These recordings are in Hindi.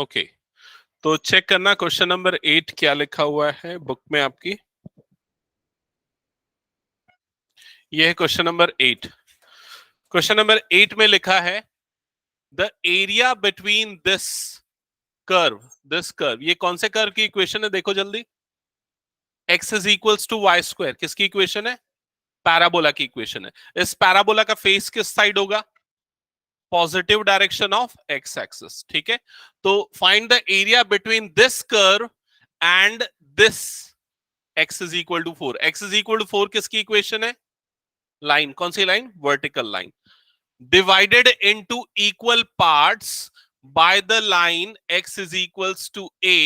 ओके, तो चेक करना क्वेश्चन नंबर 8 क्या लिखा हुआ है बुक में आपकी। यह है क्वेश्चन नंबर 8। क्वेश्चन नंबर 8 में लिखा है the area between this curve, ये कौन से कर्व की इक्वेशन है? देखो जल्दी। x is equals to y square किसकी इक्वेशन है? पैराबोला की इक्वेशन है। इस पैराबोला का फेस किस साइड होगा? Positive direction of x axis. ठीक है, तो find the area between this curve and this x is equal to 4। x is equal to 4 किसकी इक्वेशन है? लाइन, कौन सी line? Vertical line. Divided into equal parts by the line x is equals to a,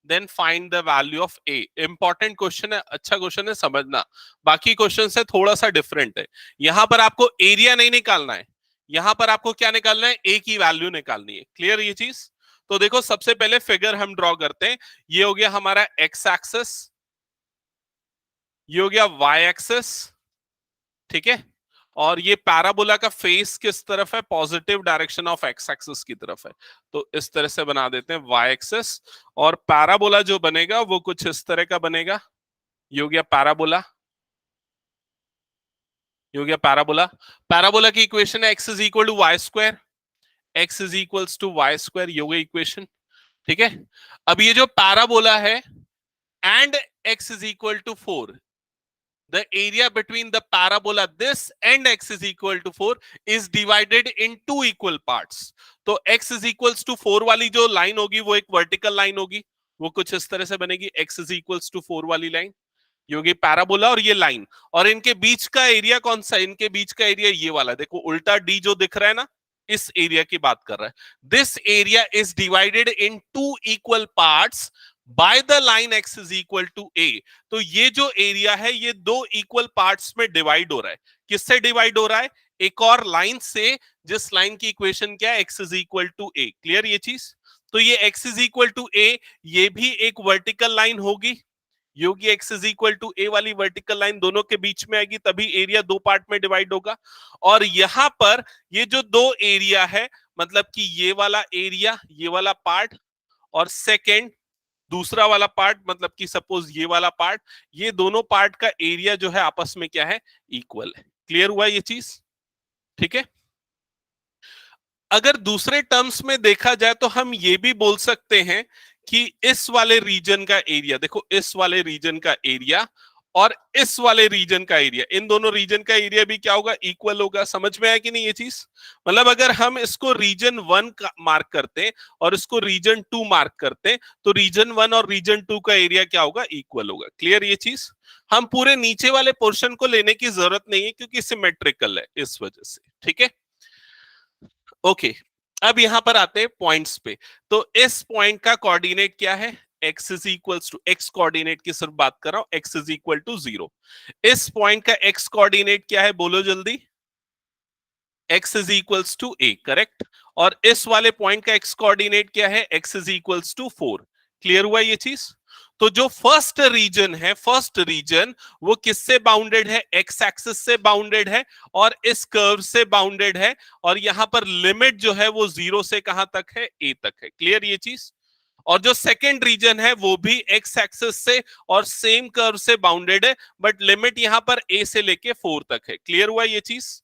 then find the value of a। Important question है, अच्छा क्वेश्चन है, समझना। बाकी क्वेश्चन से थोड़ा सा डिफरेंट है। यहां पर आपको एरिया नहीं निकालना है, यहां पर आपको क्या निकालना है? a की वैल्यू निकालनी है। क्लियर ये चीज? तो देखो, सबसे पहले फिगर हम ड्रॉ करते हैं। ये हो गया हमारा x एक्सेस, ये हो गया y एक्सेस, ठीक है, और ये पैराबोला का फेस किस तरफ है? Positive direction of x axis की तरफ है। तो इस तरह से बना देते हैं वाई एक्सिस, और पैराबोला जो बनेगा वो कुछ इस तरह का बनेगा। ये हो गया पैराबोला, ये हो गया पैराबोला। पैराबोला की इक्वेशन है x is equal to y square, x is equals to y square, ये हो गई इक्वेशन। ठीक है, अब ये जो पैराबोला है and x is equal to 4, the area between the parabola this and x is equal to 4 is divided in two equal parts। तो x is equals to 4 वाली जो लाइन होगी वो एक वर्टिकल लाइन होगी, वो कुछ इस तरह से बनेगी। x is equals to 4 वाली लाइन, ये होगी पैराबोला, और ये लाइन, और इनके बीच का एरिया कौन सा है? इनके बीच का एरिया ये वाला, देखो उल्टा d जो दिख रहा है ना, इस एरिया की बात कर रहा है। This area is divided in two equal parts by the line x is equal to a। तो ये जो एरिया है ये दो इक्वल पार्ट्स में डिवाइड हो रहा है। किससे डिवाइड हो रहा है? एक और लाइन से, जिस लाइन की इक्वेशन क्या है? x is equal to a। Clear ये चीज? तो ये x is equal to a, ये भी एक वर्टिकल लाइन होगी, योगी x is equal to a वाली वर्टिकल लाइन दोनों के बीच में आएगी, तभी एरिया दो पार्ट में डिवाइड होगा। और यहां पर ये जो दो एरिया है, मतलब कि ये वाला एरिया, ये वाला पार्ट, और सेकेंड दूसरा वाला पार्ट, मतलब कि सपोज ये वाला पार्ट, ये दोनों पार्ट का एरिया जो है आपस में क्या है? इक्वल है। क्लियर हुआ ये चीज? ठीक है, अगर दूसरे टर्म्स में देखा जाए तो हम ये भी बोल सकते हैं कि इस वाले रीजन का एरिया, देखो इस वाले रीजन का एरिया और इस वाले रीजन का एरिया, इन दोनों रीजन का एरिया भी क्या होगा? इक्वल होगा। समझ में आया कि नहीं ये चीज? मतलब अगर हम इसको रीजन 1 का मार्क करते और इसको रीजन 2 मार्क करते, तो रीजन 1 और रीजन 2 का एरिया क्या होगा? इक्वल होगा। क्लियर ये चीज? हम पूरे नीचे वाले पोर्शन को लेने की जरूरत नहीं है क्योंकि सिमेट्रिकल है, इस वजह से। ठीक है, ओके, अब यहां पर आते हैं पॉइंट्स पे। तो इस पॉइंट का कोऑर्डिनेट क्या है? x is equals to, x coordinate की सिर्फ बात कर रहा हूं, x इज इक्वल टू 0। इस पॉइंट का x कोऑर्डिनेट क्या है? बोलो जल्दी। x is equals to a, correct. और इस वाले पॉइंट का x कोऑर्डिनेट क्या है? x is equals to 4। Clear हुआ ये चीज? तो जो फर्स्ट रीजन है, फर्स्ट रीजन वो किससे बाउंडेड है? एक्स एक्सिस से बाउंडेड है और इस कर्व से बाउंडेड है, और यहां पर लिमिट जो है वो 0 से कहां तक है? a तक है। क्लियर ये चीज? और जो सेकेंड रीजन है वो भी एक्स एक्सिस से और सेम कर्व से बाउंडेड है, बट लिमिट यहां पर a से लेके 4 तक है। क्लियर हुआ ये चीज?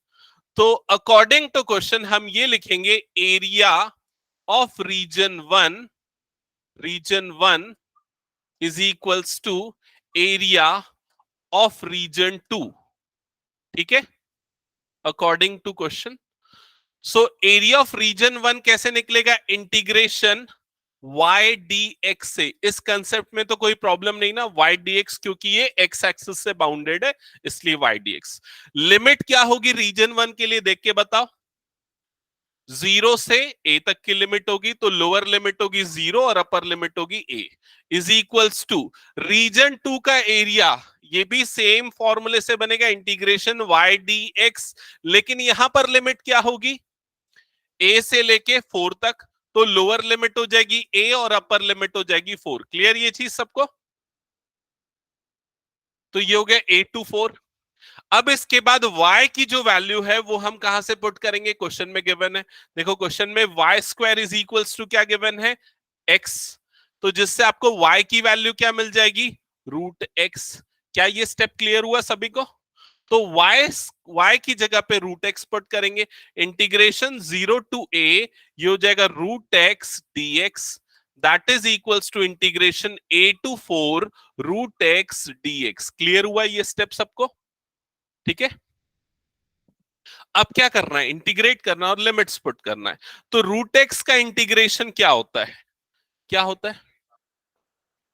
तो अकॉर्डिंग टू क्वेश्चन हम ये लिखेंगे, area of region 1 is equals to area of region 2। ठीक है, according to question. So area of region 1 कैसे निकलेगा? इंटीग्रेशन y dx से। इस कंसेप्ट में तो कोई प्रॉब्लम नहीं ना, y dx, क्योंकि ये x एक्सिस से बाउंडेड है, इसलिए y dx। लिमिट क्या होगी रीजन 1 के लिए? देख के बताओ। 0 से a तक की लिमिट होगी, तो लोअर लिमिट होगी 0 और अपर लिमिट होगी a, is equals to region 2 का एरिया, ये भी सेम फॉर्मूले से बनेगा, इंटीग्रेशन y dx, लेकिन यहां पर लिमिट क्या होगी? a से लेके 4 तक, तो लोअर लिमिट हो जाएगी a और अपर लिमिट हो जाएगी 4। क्लियर ये चीज सबको? तो ये हो गया a to 4। अब इसके बाद y की जो वैल्यू है वो हम कहां से पुट करेंगे? क्वेश्चन में गिवन है, देखो क्वेश्चन में y square is equals to क्या गिवन है? एक्स, तो जिससे आपको y की वैल्यू क्या मिल जाएगी, रूट एक्स। क्या ये स्टेप क्लियर हुआ सभी को? तो y की जगह पे रूट एक्स पुट करेंगे, इंटीग्रेशन 0 टू a, ये हो जाएगा root x dx, that is equals to integration a to 4 root x dx। Clear हुआ ये स्टेप सबको? ठीक है, अब क्या करना है, इंटीग्रेट करना और लिमिट्स पुट करना है। तो रूट एक्स का इंटीग्रेशन क्या होता है, क्या होता है,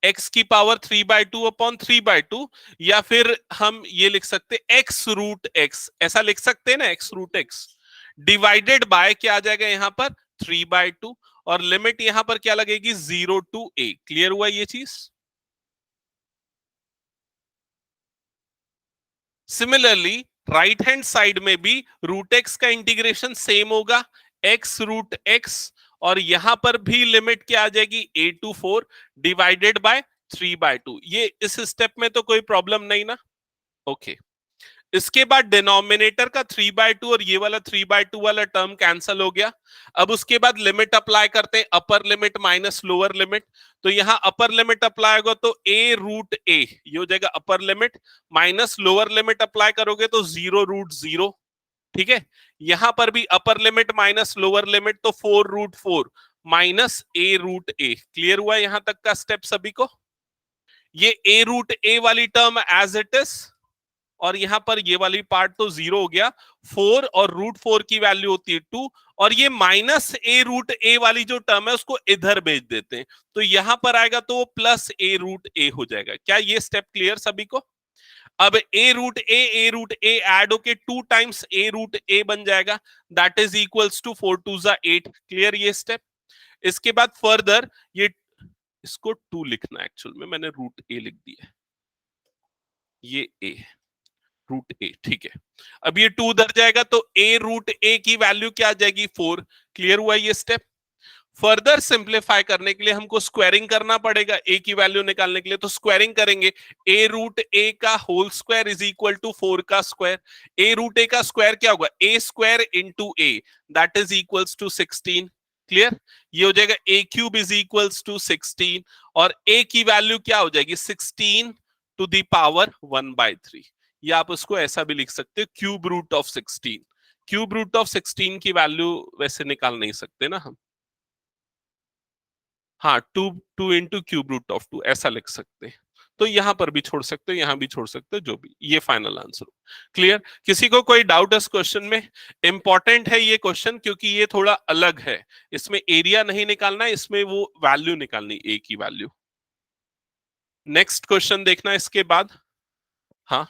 एक्स की पावर 3/2 अपॉन 3/2, या फिर हम ये लिख सकते एक्स रूट एक्स, ऐसा लिख सकते हैं ना, x root x divided by क्या आ जाएगा यहां पर 3/2, और लिमिट यहां पर क्या लगेगी 0 टू a। क्लियर हुआ ये चीज? सिमिलरली राइट हैंड साइड में भी रूट एक्स का इंटीग्रेशन सेम होगा, एक्स रूट एक्स, और यहां पर भी लिमिट क्या आ जाएगी a टू 4 डिवाइडेड बाय 3/2। ये इस स्टेप में तो कोई प्रॉब्लम नहीं ना? ओके, इसके बाद डिनोमिनेटर का 3/2 और ये वाला 3/2 वाला टर्म कैंसल हो गया। अब उसके बाद लिमिट अप्लाई करते हैं, अपर लिमिट माइनस लोअर लिमिट। तो यहां अपर लिमिट अप्लाई होगा तो a रूट a, ये हो जाएगा अपर limit, minus lower limit apply करोगे तो 0 रूट 0। ठीक है, यहां पर भी upper limit minus lower limit, तो 4 root 4 minus a root a। Clear हुआ यहां तक का स्टेप सभी को? ये a रूट a वाली टर्म एज इट इज, और यहां पर ये वाली पार्ट तो 0 हो गया, 4 और रूट 4 की वैल्यू होती है 2, और ये माइनस a रूट a वाली जो टर्म है उसको इधर भेज देते हैं, तो यहां पर आएगा तो वो प्लस a रूट a हो जाएगा। क्या ये स्टेप क्लियर सभी को? अब a रूट a ऐड होके 2 टाइम्स a रूट a बन जाएगा, दैट इज इक्वल्स टू 4 2 जा 8। क्लियर ये स्टेप? इसके बाद फर्दर ये, इसको 2 लिखना है, एक्चुअल में मैंने रूट a लिख दिया, ये a रूट ए। ठीक है, अब ये 2 उधर जाएगा तो a रूट a की वैल्यू क्या आ जाएगी 4। क्लियर हुआ ये स्टेप? फर्दर सिंप्लीफाई करने के लिए हमको स्क्वायरिंग करना पड़ेगा a की वैल्यू निकालने के लिए, तो स्क्वायरिंग करेंगे, a रूट a का whole square is equal to 4 का स्क्वायर। a रूट a का स्क्वायर क्या होगा, a square into a, that is equals to 16। Clear? ये हो जाएगा a cube is equals to 16, और a की वैल्यू क्या हो जाएगी 16 टू द पावर 1/3, या आप उसको ऐसा भी लिख सकते हो cube root of 16। Cube root of 16 की वैल्यू वैसे निकाल नहीं सकते ना हम, हाँ, 2 इंटू क्यूब रूट ऑफ 2 ऐसा लिख सकते हैं। तो यहां पर भी छोड़ सकते हो, यहां भी छोड़ सकते हो, जो भी, ये फाइनल आंसर। क्लियर? किसी को कोई डाउट इस क्वेश्चन में? इंपॉर्टेंट है ये क्वेश्चन क्योंकि ये थोड़ा अलग है, इसमें एरिया नहीं निकालना, इसमें वो वैल्यू निकालनी, ए की वैल्यू। नेक्स्ट क्वेश्चन देखना इसके बाद। हाँ,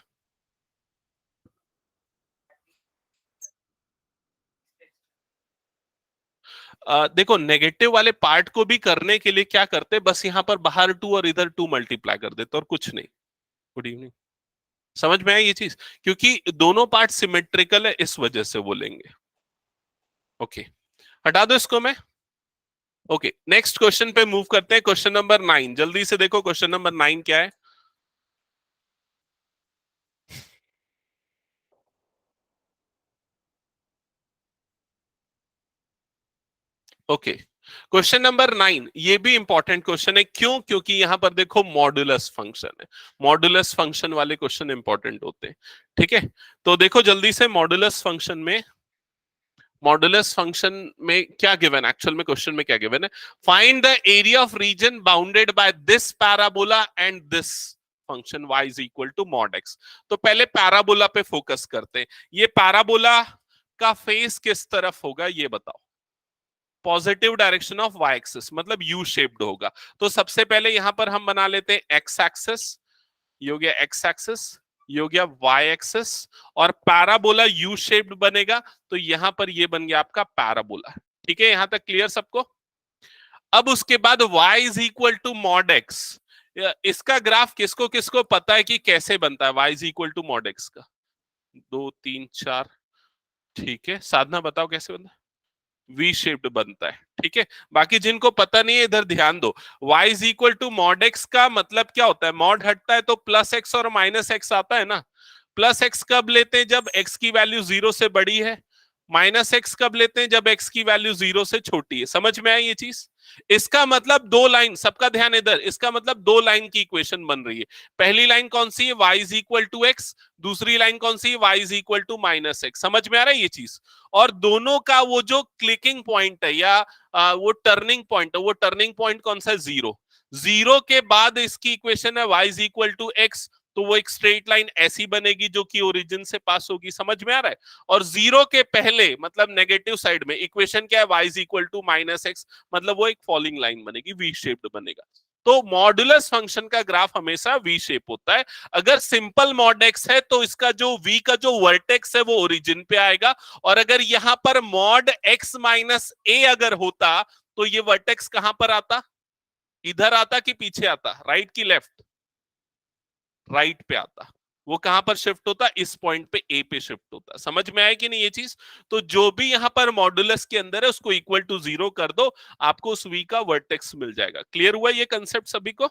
देखो नेगेटिव वाले पार्ट को भी करने के लिए क्या करते हैं, बस यहां पर बाहर 2 और इधर 2 मल्टीप्लाई कर देते और कुछ नहीं। गुड इवनिंग, समझ में आई ये चीज? क्योंकि दोनों पार्ट सिमेट्रिकल है, इस वजह से बोलेंगे। ओके, हटा दो इसको मैं। ओके, नेक्स्ट क्वेश्चन पे मूव करते हैं, क्वेश्चन नंबर 9। जल्दी से देखो क्वेश्चन नंबर 9 क्या है। ओके, क्वेश्चन नंबर 9 ये भी इंपॉर्टेंट क्वेश्चन है। क्यों? क्योंकि यहां पर देखो मॉडुलस फंक्शन है, मॉडुलस फंक्शन वाले क्वेश्चन इंपॉर्टेंट होते हैं। ठीक है, तो देखो जल्दी से, मॉडुलस फंक्शन में, मॉडुलस फंक्शन में क्या गिवन, एक्चुअल में क्वेश्चन में क्या गिवन है, find the area of region bounded by this parabola and this function y is equal to mod x। तो पहले पैराबोला पे फोकस करते हैं। ये पैराबोला का फेस किस तरफ होगा ये बताओ? Positive direction of y axis, मतलब यू शेप्ड होगा। तो सबसे पहले यहां पर हम बना लेते हैं x एक्सिस, ये हो गया x एक्सिस, ये हो गया y एक्सिस, और पैराबोला यू शेप्ड बनेगा, तो यहां पर ये बन गया आपका पैराबोला। ठीक है, यहां तक क्लियर सबको? अब उसके बाद y is equal to mod x। इसका ग्राफ किसको किसको पता है कि कैसे बनता है y is equal to mod x का? 2 3 4। ठीक है, साधना बताओ कैसे बनता है? वी शेप्ड बनता है। ठीक है, बाकी जिनको पता नहीं है इधर ध्यान दो। y is equal to mod x का मतलब क्या होता है, मॉड हटता है तो प्लस एक्स और माइनस एक्स आता है ना। प्लस एक्स कब लेते हैं, जब x की वैल्यू 0 से बड़ी है, माइनस एक्स कब लेते हैं? जब एक्स की वैल्यू 0 से छोटी है। समझ में आई ये चीज? इसका मतलब दो लाइन, सबका ध्यान इधर, इसका मतलब दो लाइन की इक्वेशन बन रही है। पहली लाइन कौन सी है? y is equal to x. दूसरी लाइन कौन सी है? y is equal to minus x. समझ में आ रहा है ये चीज? और दोनों का वो जो क्लिकिंग पॉइंट है या वो टर्निंग पॉइंट है, वो टर्निंग पॉइंट कौन सा है? 0। 0 के बाद इसकी इक्वेशन है y is equal to x, तो वो एक स्ट्रेट लाइन ऐसी बनेगी जो कि ओरिजिन से पास होगी। समझ में आ रहा है? और 0 के पहले मतलब नेगेटिव साइड में इक्वेशन क्या है? y is equal to minus x, मतलब वो एक फॉलिंग लाइन बनेगी, वी शेप्ड बनेगा। तो मॉडुलस फंक्शन का ग्राफ हमेशा वी शेप होता है। अगर सिंपल मॉड एक्स है तो इसका जो v का जो वर्टेक्स है वो ओरिजिन पे आएगा, और अगर यहां पर मॉड x माइनस ए अगर होता तो ये वर्टेक्स कहां पर आता? इधर आता कि पीछे आता? राइट की लेफ्ट? राइट पे आता। वो कहां पर शिफ्ट होता? इस पॉइंट पे ए पे शिफ्ट होता। समझ में आया कि नहीं ये चीज? तो जो भी यहां पर मॉडुलस के अंदर है उसको इक्वल टू 0 कर दो, आपको उस वी का वर्टेक्स मिल जाएगा। क्लियर हुआ ये कंसेप्ट सभी को?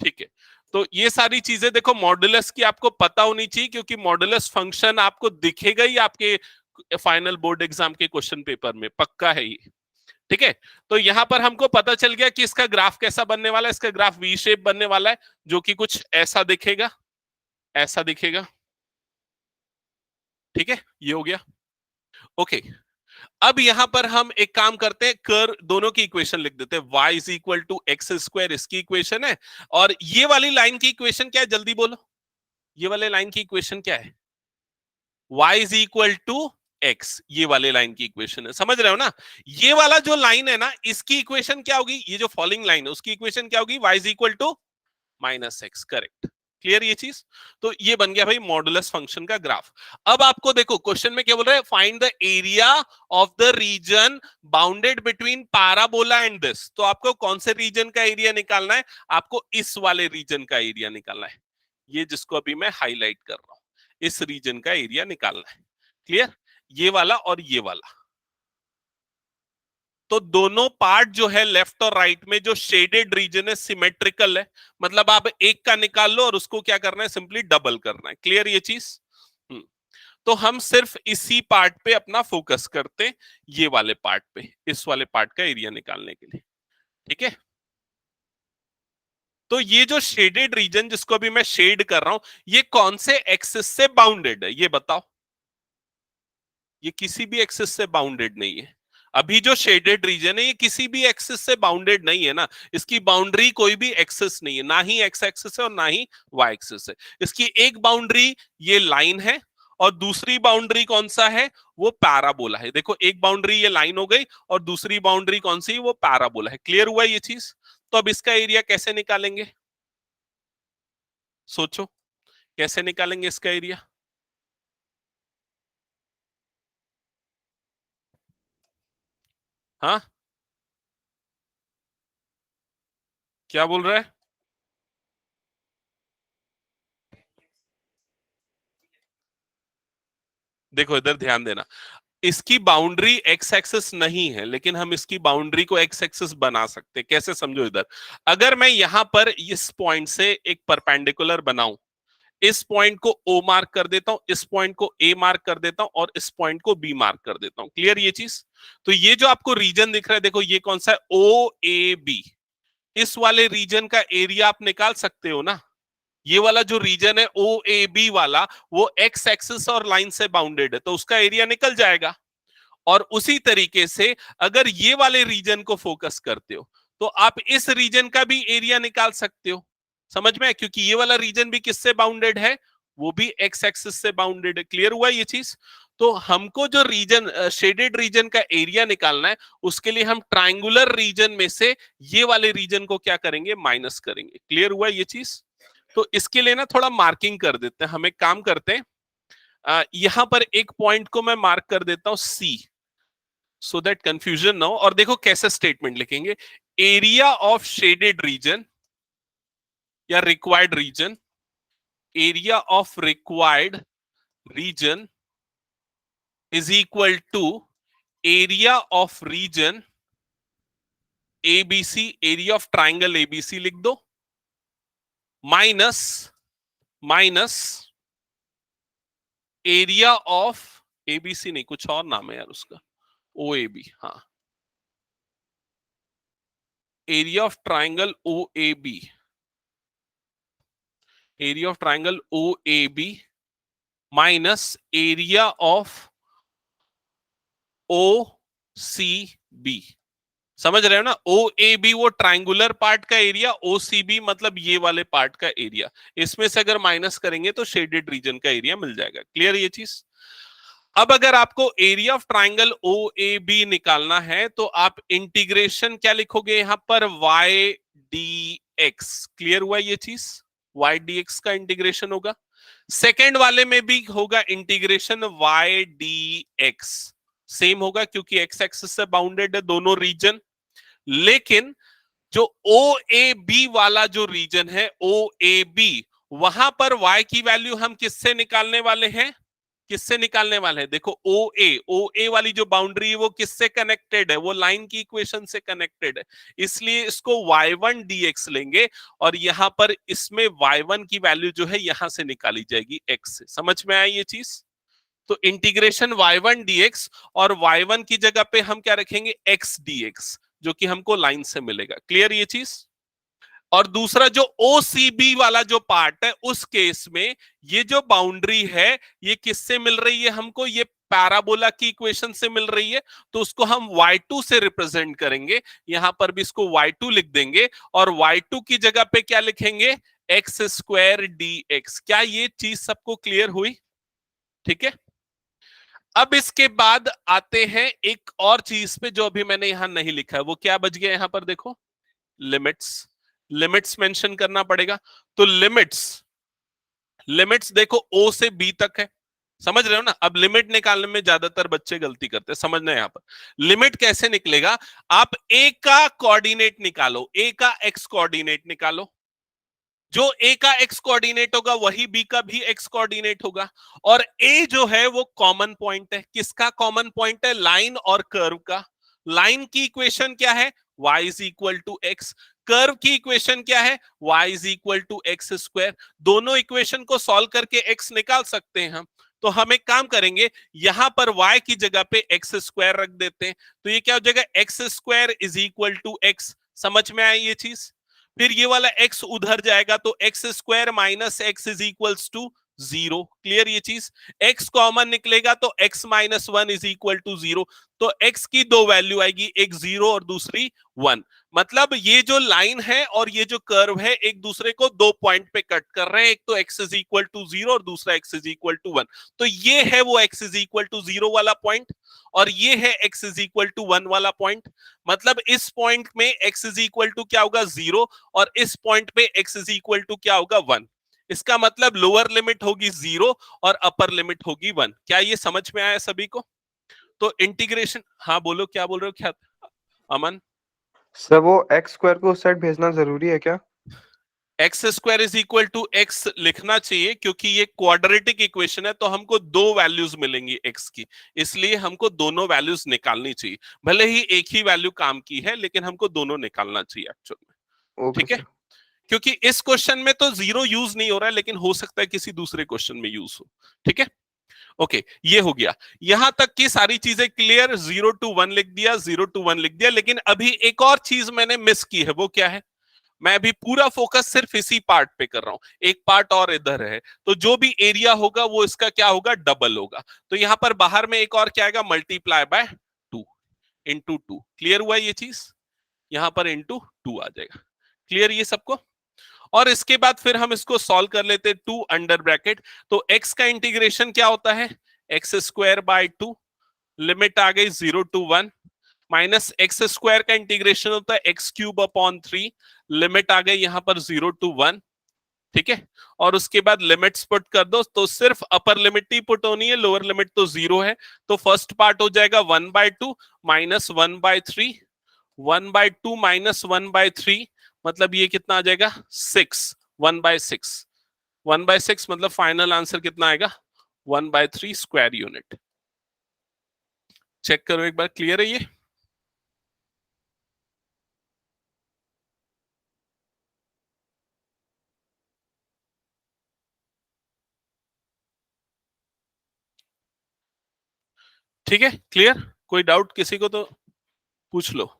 ठीक है। तो ये सारी चीजें देखो मॉडुलस की आपको पता होनी चाहिए, क्योंकि मॉडुलस फंक्शन आपको दिखेगा ही आपके फाइनल बोर्ड एग्जाम के क्वेश्चन पेपर में, पक्का है ये। ठीक है। तो यहां पर हमको पता चल गया कि इसका ग्राफ कैसा बनने वाला है। इसका ग्राफ वी शेप बनने वाला है, जो कि कुछ ऐसा दिखेगा, ऐसा दिखेगा। ठीक है, ये हो गया। ओके, अब यहां पर हम एक काम करते हैं, कर दोनों की इक्वेशन लिख देते हैं। y is equal to x square इसकी इक्वेशन है, और ये वाली लाइन की इक्वेशन क्या है? जल्दी बोलो, ये वाले लाइन की इक्वेशन क्या है? y is equal to x, ये वाले लाइन की इक्वेशन है। समझ रहे हो ना? ये वाला जो लाइन है ना, इसकी इक्वेशन क्या होगी? ये जो फॉलोइंग लाइन है उसकी इक्वेशन क्या होगी? y is equal to minus x. Correct. Clear ये चीज? तो ये बन गया भाई मॉडुलस फंक्शन का ग्राफ। अब आपको देखो क्वेश्चन में क्या बोल रहा है? Find the area of the reason bounded between parabola and this. तो आपको कौन से रीजन का एरिया निकालना है? आपको इस वाले रीजन का एरिया निकालना है, ये जिसको अभी मैं हाईलाइट कर रहा हूं, इस रीजन का एरिया निकालना है। क्लियर? ये वाला और ये वाला। तो दोनों पार्ट जो है लेफ्ट और राइट में जो शेडेड रीजन है सिमेट्रिकल है, मतलब आप एक का निकाल लो और उसको क्या करना है? सिंपली डबल करना है। क्लियर ये चीज? तो हम सिर्फ इसी पार्ट पे अपना फोकस करते, ये वाले पार्ट पे, इस वाले पार्ट का एरिया निकालने के लिए। ठीक है। तो ये जो शेडेड रीजन जिसको अभी मैं शेड कर रहा हूं, ये कौन से एक्सिस से बाउंडेड है? ये बताओ। ये किसी भी एक्सिस से बाउंडेड नहीं है। अभी जो शेडेड रीजन है ये किसी भी एक्सिस से बाउंडेड नहीं है ना, इसकी बाउंड्री कोई भी एक्सिस नहीं है, ना ही एक्स एक्सिस है और ना ही वाई एक्सिस है। इसकी एक बाउंड्री ये लाइन है, और दूसरी बाउंड्री कौन सा है? वो पैराबोला है। देखो एक बाउंड्री ये लाइन हो गई, और दूसरी बाउंड्री कौन सी? वो पैराबोला है। क्लियर हुआ ये चीज? तो अब इसका एरिया कैसे निकालेंगे? सोचो, कैसे निकालेंगे इसका एरिया? हाँ, क्या बोल रहा है? देखो इधर ध्यान देना, इसकी बाउंड्री एक्स एक्सिस नहीं है, लेकिन हम इसकी बाउंड्री को एक्स एक्सिस बना सकते हैं। कैसे? समझो इधर, अगर मैं यहां पर इस पॉइंट से एक परपेंडिकुलर बनाऊं, इस पॉइंट को ओ मार्क कर देता हूं, इस पॉइंट को ए मार्क कर देता हूं, और इस पॉइंट को बी मार्क कर देता हूं। क्लियर ये चीज? तो ये जो आपको रीजन दिख रहा है, देखो ये कौन सा है? ओ ए बी। इस वाले रीजन का एरिया आप निकाल सकते हो ना? ये वाला जो रीजन है ओ ए बी वाला, वो एक्स एक्सिस और लाइन से बाउंडेड है, तो उसका एरिया निकल जाएगा। और उसी तरीके से अगर ये वाले रीजन को फोकस करते हो, तो आप इस रीजन का भी एरिया निकाल सकते हो। समझ में? क्योंकि ये वाला रीजन भी किससे बाउंडेड है? वो भी एक्स एक्सिस से बाउंडेड है। क्लियर हुआ ये चीज? तो हमको जो रीजन शेडेड रीजन का एरिया निकालना है, उसके लिए हम ट्राइंगुलर रीजन में से ये वाले रीजन को क्या करेंगे? माइनस करेंगे। क्लियर हुआ ये चीज? तो इसके लिए ना थोड़ा मार्किंग कर देते हैं। हम एक काम करते हैं, यहां पर एक पॉइंट को मैं मार्क कर देता हूं सी, सो दैट कंफ्यूजन ना हो। और देखो कैसे स्टेटमेंट लिखेंगे, एरिया ऑफ शेडेड रीजन या required region, area of required region is equal to area of region ABC, area of triangle ABC लिख दो, minus minus area of ABC नहीं, कुछ और नाम है यार उसका, OAB, हाँ, area of triangle OAB, area of triangle OAB minus area of OCB। समझ रहे हो ना? OAB वो ट्राइंगुलर पार्ट का एरिया, OCB मतलब ये वाले पार्ट का एरिया। इसमें से अगर माइनस करेंगे तो शेडेड रीजन का एरिया मिल जाएगा। क्लियर ये चीज? अब अगर आपको एरिया ऑफ ट्राइंगल OAB निकालना है तो आप इंटीग्रेशन क्या लिखोगे यहां पर? YDX। क्लियर हुआ ये चीज? YDX का इंटीग्रेशन होगा। सेकेंड वाले में भी होगा इंटीग्रेशन YDX, सेम होगा क्योंकि एक्स एक्सिस से बाउंडेड है दोनों रीजन। लेकिन जो ओ ए बी वाला जो रीजन है, ओ ए बी, वहां पर y की वैल्यू हम किससे निकालने वाले हैं? किससे निकालने वाले हैं? देखो ओ ए वाली जो बाउंड्री है वो किससे कनेक्टेड है? वो लाइन की इक्वेशन से कनेक्टेड है, इसलिए इसको y1 dx लेंगे और यहां पर इसमें y1 की वैल्यू जो है यहां से निकाली जाएगी x से। समझ में आया ये चीज? तो इंटीग्रेशन y1 dx और y1 की जगह पे हम क्या रखेंगे? x dx, जो कि हमको लाइन से मिलेगा। क्लियर ये चीज? और दूसरा जो OCB वाला जो पार्ट है उस केस में ये जो बाउंड्री है ये किससे मिल रही है हमको? ये पैराबोला की इक्वेशन से मिल रही है, तो उसको हम y2 से रिप्रेजेंट करेंगे। यहां पर भी इसको y2 लिख देंगे और y2 की जगह पे क्या लिखेंगे? X square dx। क्या ये चीज सबको क्लियर हुई? ठीक है। अब इसके बाद आते हैं एक और चीज पे जो अभी मैंने यहां नहीं लिखा है। वो क्या बच गया यहां पर? देखो, लिमिट्स। लिमिट्स मेंशन करना पड़ेगा। तो लिमिट्स, लिमिट्स देखो ओ से बी तक है। समझ रहे हो ना? अब लिमिट निकालने में ज्यादातर बच्चे गलती करते हैं, समझना है यहां पर। लिमिट कैसे निकलेगा? आप ए का कोऑर्डिनेट निकालो, ए का एक्स कोऑर्डिनेट निकालो। जो ए का एक्स कोऑर्डिनेट होगा वही बी का भी एक्स कोऑर्डिनेट होगा। और ए जो है वो कॉमन पॉइंट है। किसका कॉमन पॉइंट है? लाइन और कर्व का। लाइन की इक्वेशन क्या है? y is equal to x. Curve की इक्वेशन क्या है? y is equal to x square. दोनों इक्वेशन को सॉल्व करके x निकाल सकते हैं हम। तो हम एक काम करेंगे, यहां पर y की जगह पे एक्स स्क्वायर रख देते हैं। तो ये क्या हो जाएगा? X square is equal to x. समझ में आई ये चीज? फिर ये वाला x उधर जाएगा तो x square minus x is equals to zero. Clear ये चीज? x कॉमन निकलेगा तो x minus one is equal to zero. तो x की दो वैल्यू आएगी, एक जीरो और दूसरी वन। मतलब ये जो लाइन है और ये जो कर्व है एक दूसरे को दो पॉइंट पे कट कर रहे हैं। एक तो x is equal to zero और दूसरा x is equal to one. तो ये है वो x is equal to zero वाला पॉइंट और ये है x is equal to one वाला पॉइंट। मतलब इस पॉइंट में x इज इक्वल टू क्या होगा? जीरो। और इस पॉइंट पे x इज इक्वल टू क्या होगा? वन। इसका मतलब लोअर लिमिट होगी जीरो और अपर लिमिट होगी वन। क्या ये समझ में आया सभी को? तो इंटीग्रेशन, हाँ बोलो, क्या बोल रहे हो? क्या अमन? सर वो एक्स स्क्वायर को उस साइड भेजना जरूरी है क्या? X square is equal to x लिखना चाहिए क्योंकि ये क्वाड्रेटिक इक्वेशन है, तो हमको दो वैल्यूज मिलेंगी एक्स की, इसलिए हमको दोनों वैल्यूज निकालनी चाहिए। भले ही एक ही वैल्यू काम की है लेकिन हमको दोनों निकालना चाहिए एक्चुअल में। ओके ठीक है, सर। क्योंकि इस क्वेश्चन में तो जीरो यूज नहीं हो रहा है लेकिन हो सकता है किसी दूसरे क्वेश्चन में यूज हो। ठीक है, ओके, ये हो गया। यहां तक की सारी चीजें क्लियर। जीरो टू वन लिख दिया, जीरो टू वन लिख दिया। लेकिन अभी एक और चीज मैंने मिस की है, वो क्या है? मैं अभी पूरा फोकस सिर्फ इसी पार्ट पे कर रहा हूं, एक पार्ट और इधर है। तो जो भी एरिया होगा वो इसका क्या होगा? डबल होगा। तो यहां पर बाहर में एक और क्या आएगा? Multiply by two, into two. Clear हुआ ये चीज? यहां पर इंटू टू आ जाएगा। क्लियर ये सबको? और इसके बाद फिर हम इसको सॉल्व कर लेते हैं, टू अंडर ब्रैकेट। तो x का इंटीग्रेशन क्या होता है? X square by two, limit आ गई zero to one, minus x square का इंटीग्रेशन होता है x cube upon three, limit आ गई यहां पर जीरो टू वन। ठीक है, और उसके बाद लिमिट्स पुट कर दो तो सिर्फ अपर लिमिट ही पुट होनी है, लोअर लिमिट तो जीरो है। तो फर्स्ट पार्ट हो जाएगा one by two minus one by three, one by two minus one by three, मतलब ये कितना आ जाएगा? Six. One by six, one by six मतलब फाइनल आंसर कितना आएगा? One by three square unit. Check करो एक बार, क्लियर है ये? ठीक है, क्लियर? कोई डाउट किसी को तो पूछ लो।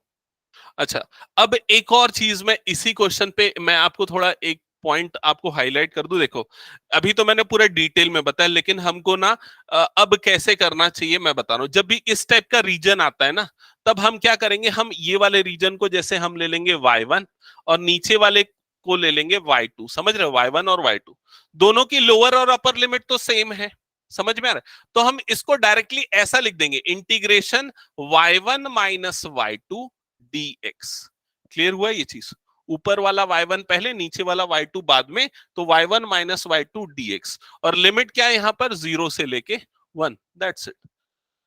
अच्छा, अब एक और चीज मैं इसी क्वेश्चन पे मैं आपको थोड़ा एक पॉइंट आपको हाईलाइट कर दूं। देखो, अभी तो मैंने पूरा डिटेल में बताया, लेकिन हमको ना अब कैसे करना चाहिए मैं बता रहा हूं। जब भी इस टाइप का रीजन आता है ना, तब हम क्या करेंगे, हम ये वाले रीजन को जैसे हम ले लेंगे y1 और नीचे वाले को ले लेंगे y2। समझ रहे हो? y1 और y2 दोनों की लोअर और अपर लिमिट तो सेम है, समझ में आ रहा है? तो हम इसको डायरेक्टली ऐसा लिख देंगे, integration y1 minus y2 dx। Clear हुआ ये चीज? ऊपर वाला y1 पहले, नीचे वाला y2 बाद में, तो y1 माइनस y2 dx। और लिमिट क्या है यहाँ पर? 0 से लेके 1। That's it.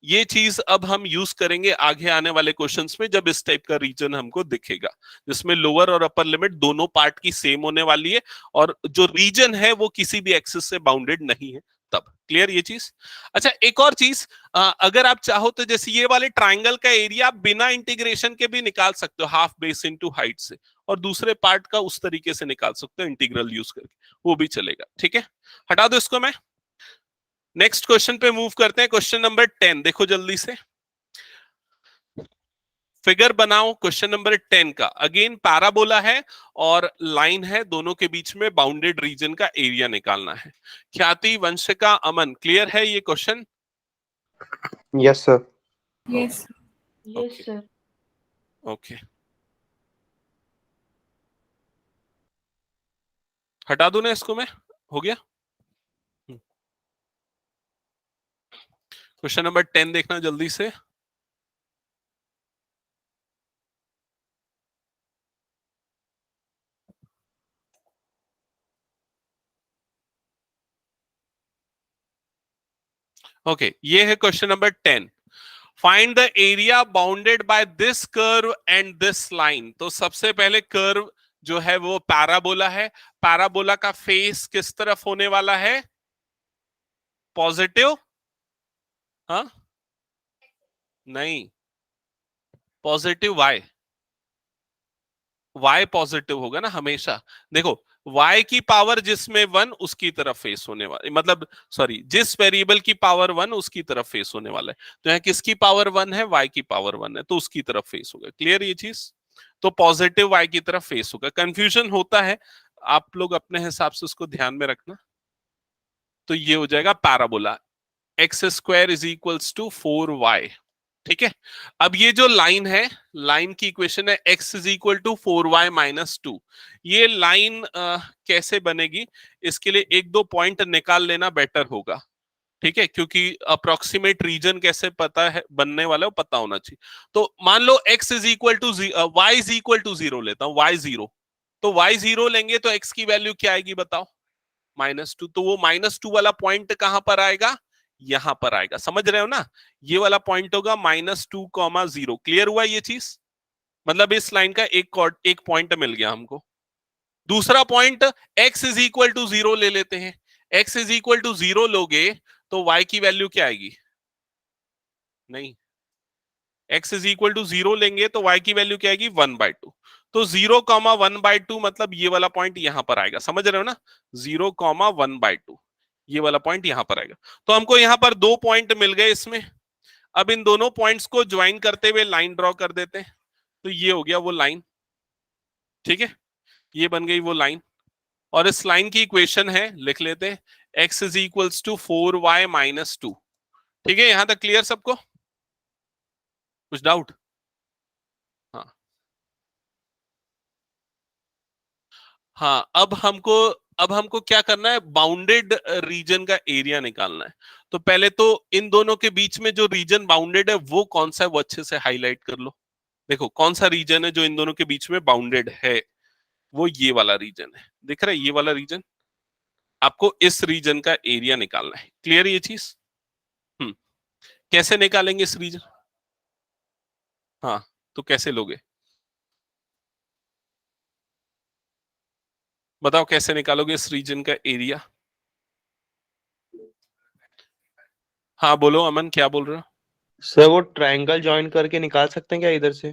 ये चीज अब हम यूज करेंगे आगे आने वाले क्वेश्चंस में, जब इस टाइप का रीजन हमको दिखेगा जिसमें लोअर और अपर लिमिट दोनों पार्ट की सेम होने वाली है और जो रीजन है वो किसी भी एक्सिस से बाउंडेड नहीं है, तब। क्लियर ये चीज? अच्छा, एक और चीज, अगर आप चाहो तो जैसे ये वाले ट्राइंगल का एरिया आप बिना इंटीग्रेशन के भी निकाल सकते हो, हाफ बेस इनटू हाइट से, और दूसरे पार्ट का उस तरीके से निकाल सकते हो इंटीग्रल यूज करके, वो भी चलेगा। ठीक है, हटा दो इसको। मैं नेक्स्ट क्वेश्चन पे मूव करते हैं। क्वेश्चन नंबर 10 देखो जल्दी से, फिगर बनाओ क्वेश्चन नंबर 10 का। अगेन पैराबोला है और लाइन है, दोनों के बीच में बाउंडेड रीजन का एरिया निकालना है। ख्याति, वंशिका, अमन, क्लियर है ये question? Yes sir. Yes okay sir. Okay, हटा दूं ना इसको मैं? हो गया। क्वेश्चन नंबर 10 देखना जल्दी से। ओके, ये है question number 10। Find the area bounded by this curve and this line. तो सबसे पहले कर्व जो है वो पैराबोला है। पैराबोला का फेस किस तरफ होने वाला है? पॉजिटिव? हाँ, नहीं, पॉजिटिव वाई। वाई पॉजिटिव होगा ना हमेशा। देखो, y की पावर जिसमें 1 उसकी तरफ फेस होने वाला, मतलब सॉरी, जिस वेरिएबल की पावर 1 उसकी तरफ फेस होने वाला है। तो यहाँ किसकी पावर 1 है? y की पावर 1 है, तो उसकी तरफ फेस होगा। क्लियर ये चीज? तो पॉजिटिव y की तरफ फेस होगा। कंफ्यूजन होता है, आप लोग अपने हिसाब से उसको ध्यान में रखना। तो ये हो जाएगा parabola, x square is equals to 4y। ठीक है, अब ये जो लाइन है, लाइन की इक्वेशन है x is equal to 4y minus 2। ये लाइन कैसे बनेगी, इसके लिए एक दो पॉइंट निकाल लेना बेटर होगा। ठीक है, क्योंकि अप्रोक्सीमेट रीजन कैसे पता है बनने वाला है वो पता होना चाहिए। तो मान लो x is equal to y is equal to 0 लेता हूं, y 0। तो y 0 लेंगे तो x की वैल्यू क्या आएगी बताओ? -2। तो वो -2 वाला पॉइंट कहां पर आएगा? यहां पर आएगा। समझ रहे हो ना? ये वाला पॉइंट होगा -2, 0। क्लियर हुआ ये चीज? मतलब इस लाइन का एक पॉइंट मिल गया हमको। दूसरा point, x is equal to 0 ले लेते हैं। x इज इक्वल टू 0 लोगे तो y की वैल्यू क्या आएगी? नहीं, x इज इक्वल टू 0 लेंगे तो y की वैल्यू क्या आएगी? 1/2। तो 0, 1/2 मतलब ये वाला पॉइंट यहां पर आएगा। समझ रहे हो ना? 0, 1/2 ये वाला पॉइंट यहां पर आएगा। तो हमको यहां पर दो पॉइंट मिल गए इसमें। अब इन दोनों पॉइंट्स को ज्वाइन करते हुए लाइन ड्रॉ कर देते हैं। तो ये हो गया वो लाइन। ठीक है, ये बन गई वो लाइन। और इस लाइन की इक्वेशन है, लिख लेते हैं, x is equals to 4y minus 2। ठीक है, यहां तक क्लियर सबको? कुछ डाउट? हाँ हाँ, अब हमको क्या करना है? बाउंडेड रीजन का एरिया निकालना है। तो पहले तो इन दोनों के बीच में जो रीजन बाउंडेड है वो कौन सा है, वो अच्छे से हाईलाइट कर लो। देखो कौन सा रीजन है जो इन दोनों के बीच में बाउंडेड है, वो ये वाला रीजन है। दिख रहा है ये वाला रीजन? आपको इस रीजन का एरिया निकालना है। क्लियर ये चीज? हम्म, कैसे निकालेंगे इस रीजन? हाँ, तो कैसे लोगे बताओ, कैसे निकालोगे इस रीजन का एरिया? हाँ बोलो अमन, क्या बोल रहे हो? सर वो ट्रायंगल जॉइन करके निकाल सकते हैं क्या इधर से?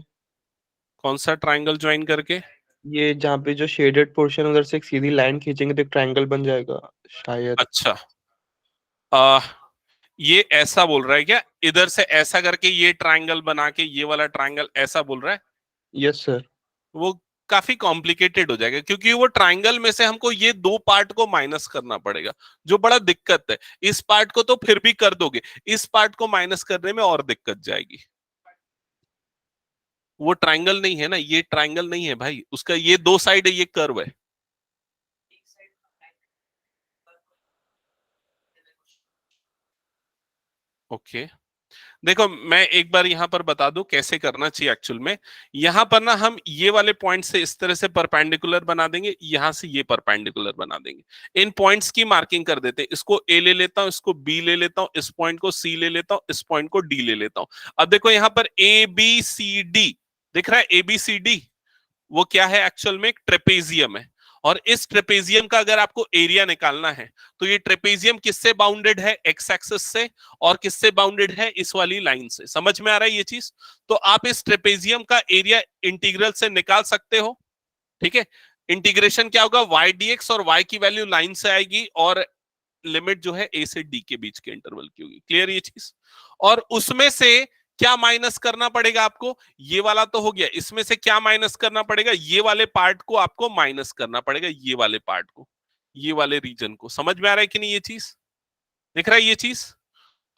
कौन सा ट्राइंगल ज्वाइन करके? ये जहाँ पे जो शेडेड पोर्शन उधर से एक सीधी लाइन खींचेंगे तो एक ट्रायंगल बन जाएगा शायद। अच्छा, आ, ये ऐसा बोल रहा है क्या? इधर से ऐसा करके ये ट्रायंगल बना के ये वाला ट्रायंगल ऐसा बोल रहा है, यस सर। वो काफी कॉम्प्लिकेटेड हो जाएगा, क्योंकि वो ट्रायंगल में से हमको ये दो पार्ट को माइनस करना पड़ेगा, जो बड़ा दिक्कत है। इस पार्ट को तो फिर भी कर दोगे, इस पार्ट को माइनस करने में और दिक्कत जाएगी। वो ट्रायंगल नहीं है ना, ये ट्रायंगल नहीं है भाई, उसका ये दो साइड है, ये कर्व है। ओके, देखो मैं एक बार यहां पर बता दूं कैसे करना चाहिए एक्चुअल में। यहां पर ना हम ये वाले पॉइंट से इस तरह से परपेंडिकुलर बना देंगे, यहां से ये परपेंडिकुलर बना देंगे। इन पॉइंट्स की मार्किंग कर देते हैं, इसको ए ले लेता हूं, इसको बी ले लेता हूं, इस पॉइंट को सी ले लेता हूं, इस पॉइंट को डी ले लेता हूं। अब देखो यहां पर ए बी सी डी दिख रहा है, ए बी सी डी वो क्या है एक्चुअल में, एक ट्रेपेजियम है। और इस ट्रेपेजियम का अगर आपको एरिया निकालना है तो ये ट्रेपेजियम किससे बाउंडेड है, एक्स एक्सिस से, और किससे बाउंडेड है, इस वाली लाइन से। समझ में आ रहा है ये चीज? तो आप इस ट्रेपेजियम का एरिया इंटीग्रल से निकाल सकते हो। ठीक है, इंटीग्रेशन क्या होगा, वाई डी एक्स, और वाई की वैल्यू लाइन से आएगी, और लिमिट जो है ए से डी के बीच के इंटरवल की होगी। क्लियर ये चीज? और उसमें से क्या माइनस करना पड़ेगा आपको, ये वाला तो हो गया, इसमें से क्या माइनस करना पड़ेगा, ये वाले पार्ट को आपको माइनस करना पड़ेगा, ये वाले पार्ट को, ये वाले रीजन को। समझ में आ रहा है कि नहीं ये चीज? दिख रहा है ये चीज?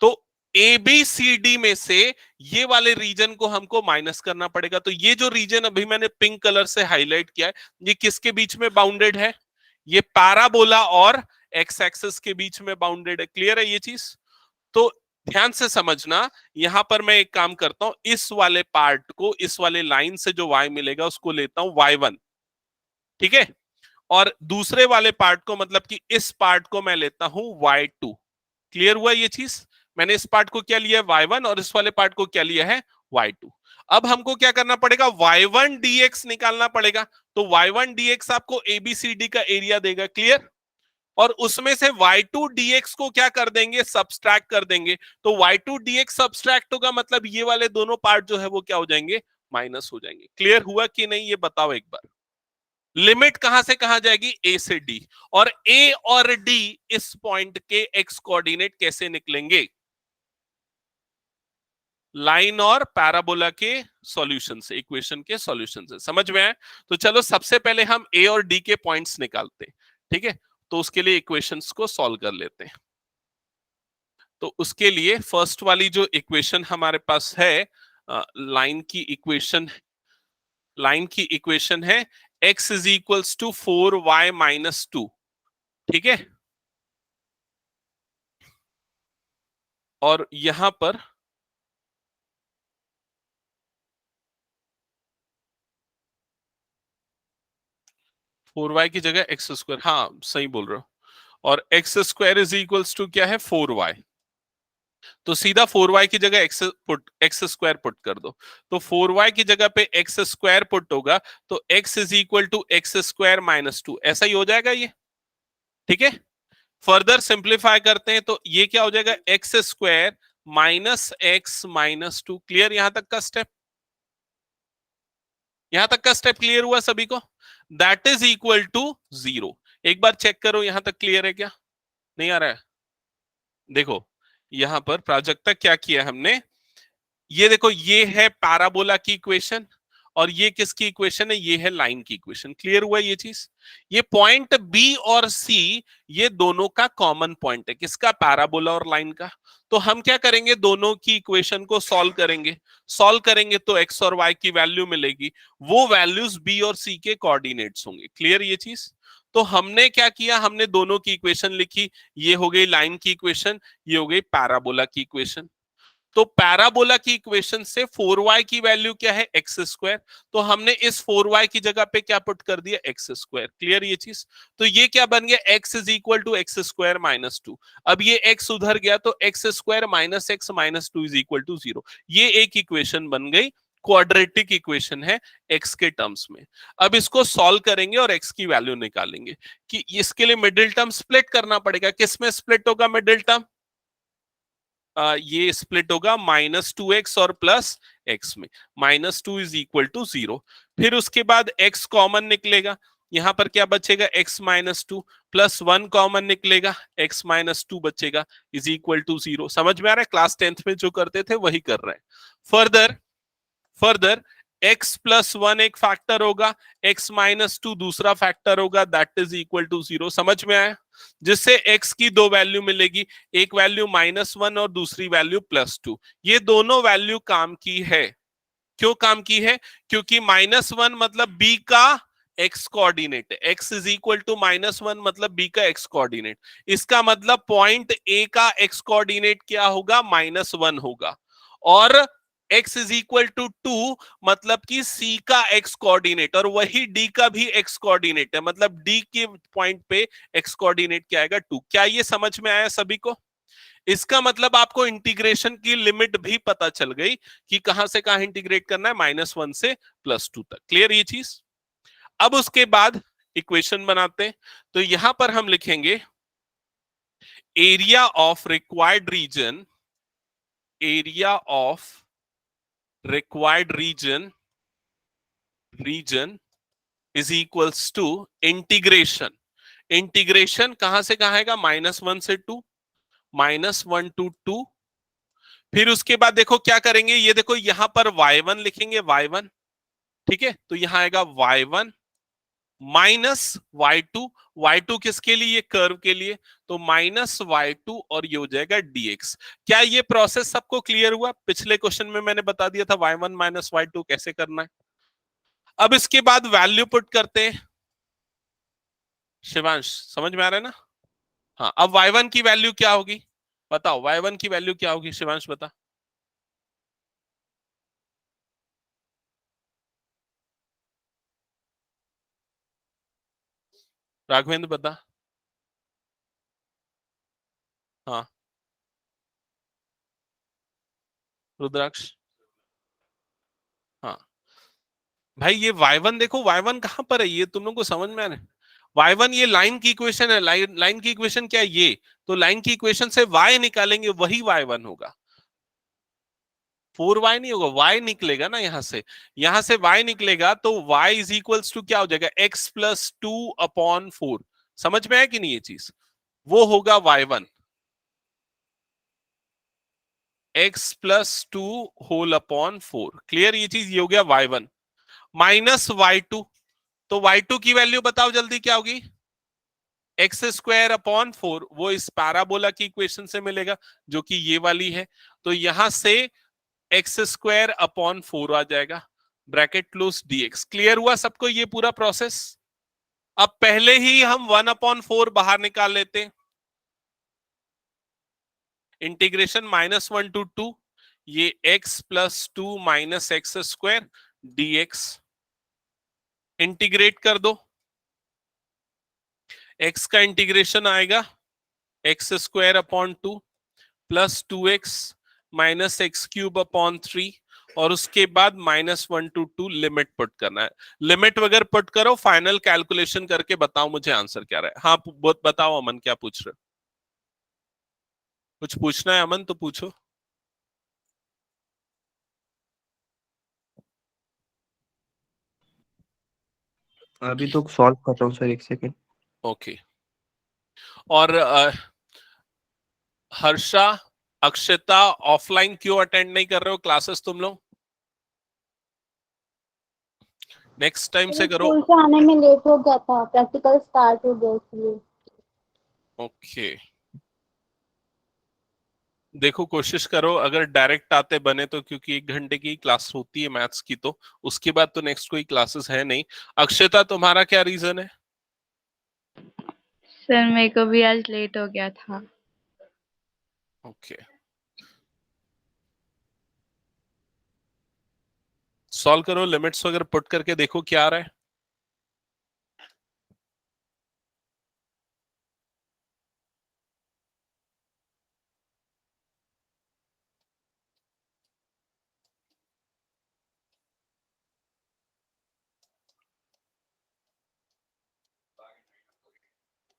तो ए बी सी डी में से ये वाले रीजन को हमको माइनस करना पड़ेगा। तो ये जो रीजन अभी मैंने पिंक कलर से हाईलाइट किया है, ये किसके बीच में बाउंडेड है, ये पैराबोला और एक्स एक्सिस के बीच में बाउंडेड है। क्लियर है ये चीज? तो ध्यान से समझना, यहां पर मैं एक काम करता हूं, इस वाले पार्ट को, इस वाले लाइन से जो y मिलेगा उसको लेता हूं y1। ठीक है, और दूसरे वाले पार्ट को, मतलब कि इस पार्ट को मैं लेता हूं y2। क्लियर हुआ ये चीज? मैंने इस पार्ट को क्या लिया है, y1, और इस वाले पार्ट को क्या लिया है, y2। अब हमको क्या करना पड़ेगा, y1 dx निकालना पड़ेगा। तो y1 dx आपको एबीसीडी का एरिया देगा। क्लियर? और उसमें से y2 dx को क्या कर देंगे, सब्सट्रैक्ट कर देंगे। तो y2 dx सब्सट्रैक्ट होगा, मतलब ये वाले दोनों पार्ट जो है वो क्या हो जाएंगे, माइनस हो जाएंगे। क्लियर हुआ कि नहीं ये बताओ एक बार। लिमिट कहां से कहां जाएगी, ए से डी, और ए और डी इस पॉइंट के एक्स कोऑर्डिनेट कैसे निकलेंगे, लाइन और पैराबोला के सॉल्यूशन से, इक्वेशन के सॉल्यूशन से। समझ में आए? तो चलो सबसे पहले हम ए और डी के पॉइंट्स निकालते हैं। ठीक है, तो उसके लिए इक्वेशंस को सॉल्व कर लेते हैं। तो उसके लिए फर्स्ट वाली जो इक्वेशन हमारे पास है, लाइन की इक्वेशन, है x is equals to 4y minus 2। ठीक है, और यहां पर फोर वाई की जगह एक्स स्क्वायर, हाँ सही बोल रहे हो, और x square is equals to क्या है, 4y। तो सीधा 4y की जगह एक्स स्क्वायर पुट कर दो। तो 4y की जगह पे एक्स स्क्वायर पुट होगा, तो x is equal to x square minus 2, ऐसा ही हो जाएगा ये। ठीक है, फर्दर सिंप्लीफाई करते हैं तो ये क्या हो जाएगा, x square minus x minus 2। Clear यहां तक का स्टेप? यहां तक का स्टेप क्लियर हुआ सभी को? That is equal to 0। एक बार चेक करो यहां तक क्लियर है क्या, नहीं आ रहा है? देखो यहां पर प्राजक्ता क्या किया हमने, ये देखो ये है पैराबोला की इक्वेशन, और ये किसकी इक्वेशन है, ये है लाइन की इक्वेशन। क्लियर हुआ ये चीज? ये पॉइंट बी और सी, ये दोनों का कॉमन पॉइंट है, किसका, पैराबोला और लाइन का। तो हम क्या करेंगे, दोनों की इक्वेशन को सॉल्व करेंगे। सॉल्व करेंगे तो एक्स और वाई की वैल्यू मिलेगी, वो वैल्यूज बी और सी के कोऑर्डिनेट्स होंगे। क्लियर ये चीज? तो हमने क्या किया, हमने दोनों की इक्वेशन लिखी, ये हो गई लाइन की इक्वेशन, ये हो गई पैराबोला की इक्वेशन। तो पैराबोला की इक्वेशन से 4y की वैल्यू क्या है, एक्स स्क्वायर। तो हमने इस 4y की जगह पे क्या पुट कर दिया, एक्स स्क्वायर। क्लियर ये चीज? तो ये क्या बन गया, x is equal to x square minus 2। अब ये x उधर गया तो x square minus x minus 2 is equal to 0। ये एक इक्वेशन बन गई, क्वाड्रेटिक इक्वेशन है x के टर्म्स में। अब इसको सॉल्व करेंगे और x की वैल्यू निकालेंगे। कि इसके लिए मिडिल टर्म स्प्लिट करना पड़ेगा, किस में स्प्लिट होगा मिडिल टर्म, ये स्प्लिट होगा -2x और +x में। -2 इज इक्वल टू 0। फिर उसके बाद x कॉमन निकलेगा, यहाँ पर क्या बचेगा, x minus two plus 1 common निकलेगा, x माइनस टू बचेगा इज इक्वल टू 0। समझ में आ रहा है, क्लास 10th में जो करते थे वही कर रहे हैं। फर्दर x प्लस 1 एक फैक्टर होगा, x माइनस टू दूसरा फैक्टर होगा, दैट इज इक्वल टू 0। समझ में आया, जिससे x की दो वैल्यू मिलेगी, एक वैल्यू -1 और दूसरी वैल्यू +2। ये दोनों वैल्यू काम की है। क्यों काम की है, क्योंकि -1 मतलब b का x कोऑर्डिनेट है, x इज इक्वल टू -1 मतलब b का x कोऑर्डिनेट। इसका मतलब पॉइंट a का x कोऑर्डिनेट क्या होगा, -1 होगा, और x इज इक्वल टू 2 मतलब कि c का x कोऑर्डिनेट, और वही d का भी x कोऑर्डिनेट है, मतलब d के पॉइंट पे x कोऑर्डिनेट क्या आएगा, 2। क्या ये समझ में आया सभी को? इसका मतलब आपको इंटीग्रेशन की लिमिट भी पता चल गई कि कहां से कहां इंटीग्रेट करना है, -1 से +2 तक। क्लियर ये चीज? अब उसके बाद इक्वेशन बनाते हैं। तो यहां पर हम लिखेंगे area of required region, area of required region is equals to integration. Integration कहां से कहां आएगा, -1 से 2, -1 टू 2। फिर उसके बाद देखो क्या करेंगे, ये देखो यहां पर y1 लिखेंगे, y1, ठीक है, तो यहां आएगा y1 माइनस y2, y2 किसके लिए, ये कर्व के लिए, तो -y2 और ये हो जाएगा dx। क्या ये प्रोसेस सबको क्लियर हुआ? पिछले क्वेश्चन में मैंने बता दिया था y1 माइनस y2 कैसे करना है। अब इसके बाद वैल्यू पुट करते हैं। शिवांश समझ में आ रहा है ना? हाँ, अब y1 की वैल्यू क्या होगी, बताओ y1 की वैल्यू क्या होगी, शिवांश बता। राघवेंद्र बता। हाँ, रुद्राक्ष। हाँ भाई, ये y1 देखो, y1 कहां पर है, ये तुम लोग को समझ में आ रहा है? y1 ये लाइन की इक्वेशन है, लाइन की इक्वेशन क्या है, ये तो लाइन की इक्वेशन से y निकालेंगे, वही y1 होगा। 4y नहीं होगा, y निकलेगा ना यहां से y निकलेगा, तो y इज इक्वल्स टू क्या हो जाएगा, x प्लस 2/4। समझ में आया कि नहीं ये चीज? वो होगा y1, x प्लस 2/4। क्लियर ये चीज? ये हो गया y1 माइनस y2। तो y2 की वैल्यू बताओ जल्दी, क्या होगी, x² अपॉन 4, वो इस पैराबोला की इक्वेशन से मिलेगा जो कि ये वाली है। तो यहां से x² अपॉन 4 आ जाएगा, ब्रैकेट क्लोज dx। क्लियर हुआ सबको ये पूरा प्रोसेस? अब पहले ही हम 1/4 बाहर निकाल लेते हैं। इंटीग्रेशन -1 टू 2, ये x plus 2 minus x² dx। Integrate कर दो, x का इंटीग्रेशन आएगा x² upon 2 plus 2x minus x³ upon 3, और उसके बाद -1 टू 2 लिमिट पुट करना है। लिमिट वगैरह पुट करो, फाइनल कैलकुलेशन करके बताओ मुझे आंसर क्या रहा है। हाँ बताओ अमन, क्या पूछ रहे हो? कुछ पूछना है अमन तो पूछो। अभी तो सॉल्व कर रहा हूँ सर, एक सेकेंड। ओके। और हर्षा, अक्षता, ऑफलाइन क्यों अटेंड नहीं कर रहे हो क्लासेस तुम लोग? नेक्स्ट टाइम से करो। स्कूल से आने में लेट हो गया था, प्रैक्टिकल स्टार्ट हो गया इसलिए। ओके, देखो कोशिश करो अगर डायरेक्ट आते बने तो, क्योंकि 1 घंटे की क्लास होती है मैथ्स की, तो उसके बाद तो नेक्स्ट कोई क्लासेस है नहीं। अक्षता तुम्हारा क्या रीजन है? सर मेरे को भी आज लेट हो गया था। ओके, सॉल्व करो, लिमिट्स वगैरह पुट करके देखो क्या आ रहा है।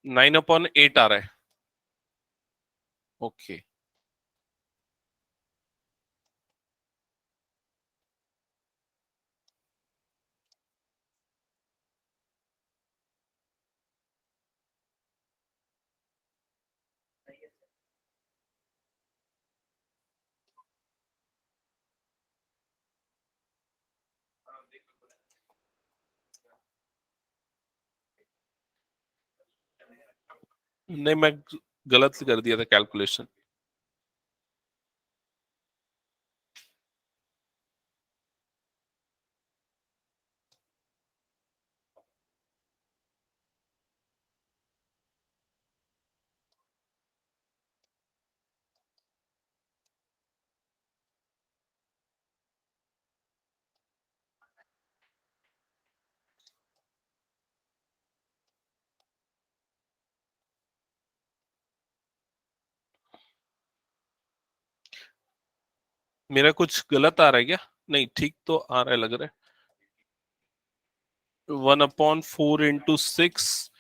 (9/8) आ रहा है। ओके, नहीं, मैं गलत कर दिया था कैलकुलेशन। मेरा कुछ गलत आ रहा है क्या? नहीं, ठीक तो आ रहा है लग रहा है। 1/4 into 6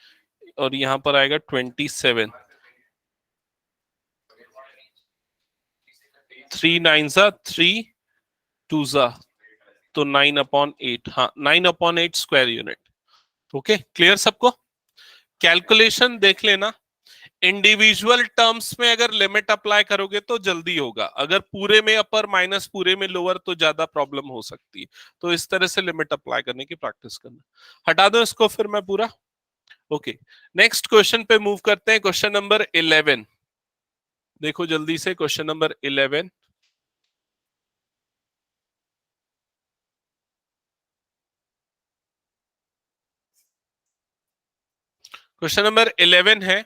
और यहाँ पर आएगा 27। 3 9 3 2 तो 9/8। हाँ, 9/8 स्क्वायर यूनिट। ओके, क्लियर सबको? कैलकुलेशन देख लेना। इंडिविजुअल टर्म्स में अगर लिमिट अप्लाई करोगे तो जल्दी होगा, अगर पूरे में अपर माइनस पूरे में लोअर तो ज्यादा प्रॉब्लम हो सकती है। तो इस तरह से लिमिट अप्लाई करने की प्रैक्टिस करना। हटा दो इसको फिर मैं पूरा। ओके, नेक्स्ट क्वेश्चन पे मूव करते हैं। क्वेश्चन नंबर 11 देखो जल्दी से। Question number 11। क्वेश्चन नंबर 11 है,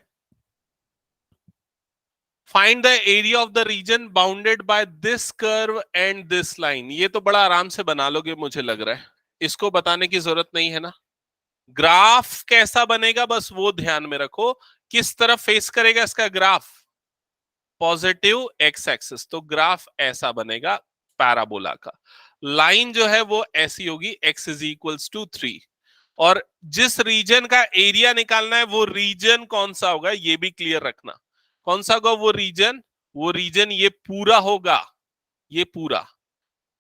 find the area of the reason bounded by this curve and this line. ये तो बड़ा आराम से बना लोगे मुझे लग रहा है, इसको बताने की जरूरत नहीं है ना। ग्राफ कैसा बनेगा बस वो ध्यान में रखो। किस तरफ फेस करेगा इसका ग्राफ? Positive x axis. तो ग्राफ ऐसा बनेगा पैराबोला का। लाइन जो है वो ऐसी होगी, x इज इक्वल्स टू 3। और जिस रीजन का एरिया निकालना है वो रीजन कौन सा होगा ये भी क्लियर रखना। कौन सा होगा वो रीजन? वो रीजन ये पूरा होगा। ये पूरा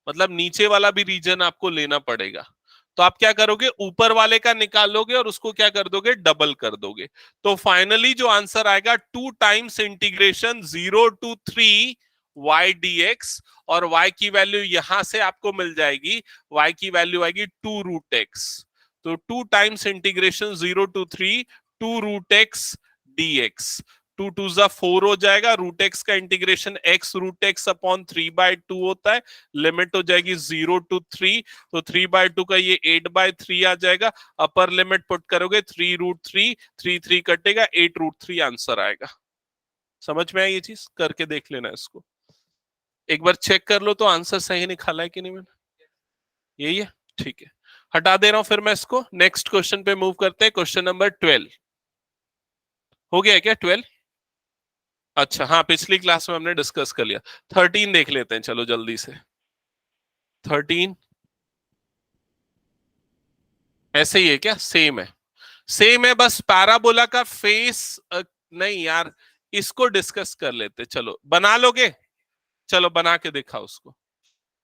मतलब नीचे वाला भी रीजन आपको लेना पड़ेगा। तो आप क्या करोगे, ऊपर वाले का निकालोगे और उसको क्या कर दोगे, डबल कर दोगे। तो फाइनली जो आंसर आएगा 2 times integration 0 to 3 y dx। और y की वैल्यू यहां से आपको मिल जाएगी, y की वैल्यू आएगी 2√x। तो 2 times integration 0 to 3 2√x dx। 2 2 4 हो जाएगा। √x का इंटीग्रेशन x √x अपॉन 3/2 होता है। लिमिट हो जाएगी 0 to 3। तो 3/2 का ये 8/3 आ जाएगा। अपर लिमिट पुट करोगे 3√3, 3 कटेगा, 8√3 आंसर आएगा। समझ में आई ये चीज? करके देख लेना इसको एक बार, चेक कर लो तो आंसर सही निकाला है कि नहीं मैंने। यही है, ठीक है। हटा दे रहा हूं फिर मैं इसको। नेक्स्ट क्वेश्चन पे मूव करते हैं। क्वेश्चन नंबर 12 हो गया है क्या? 12? अच्छा हाँ, पिछली क्लास में हमने डिस्कस कर लिया। 13 देख लेते हैं चलो जल्दी से। 13 ऐसे ही है क्या? सेम है। सेम है, बस पैराबोला का फेस नहीं यार, इसको डिस्कस कर लेते। चलो बना लोगे? चलो बना के दिखाओ उसको।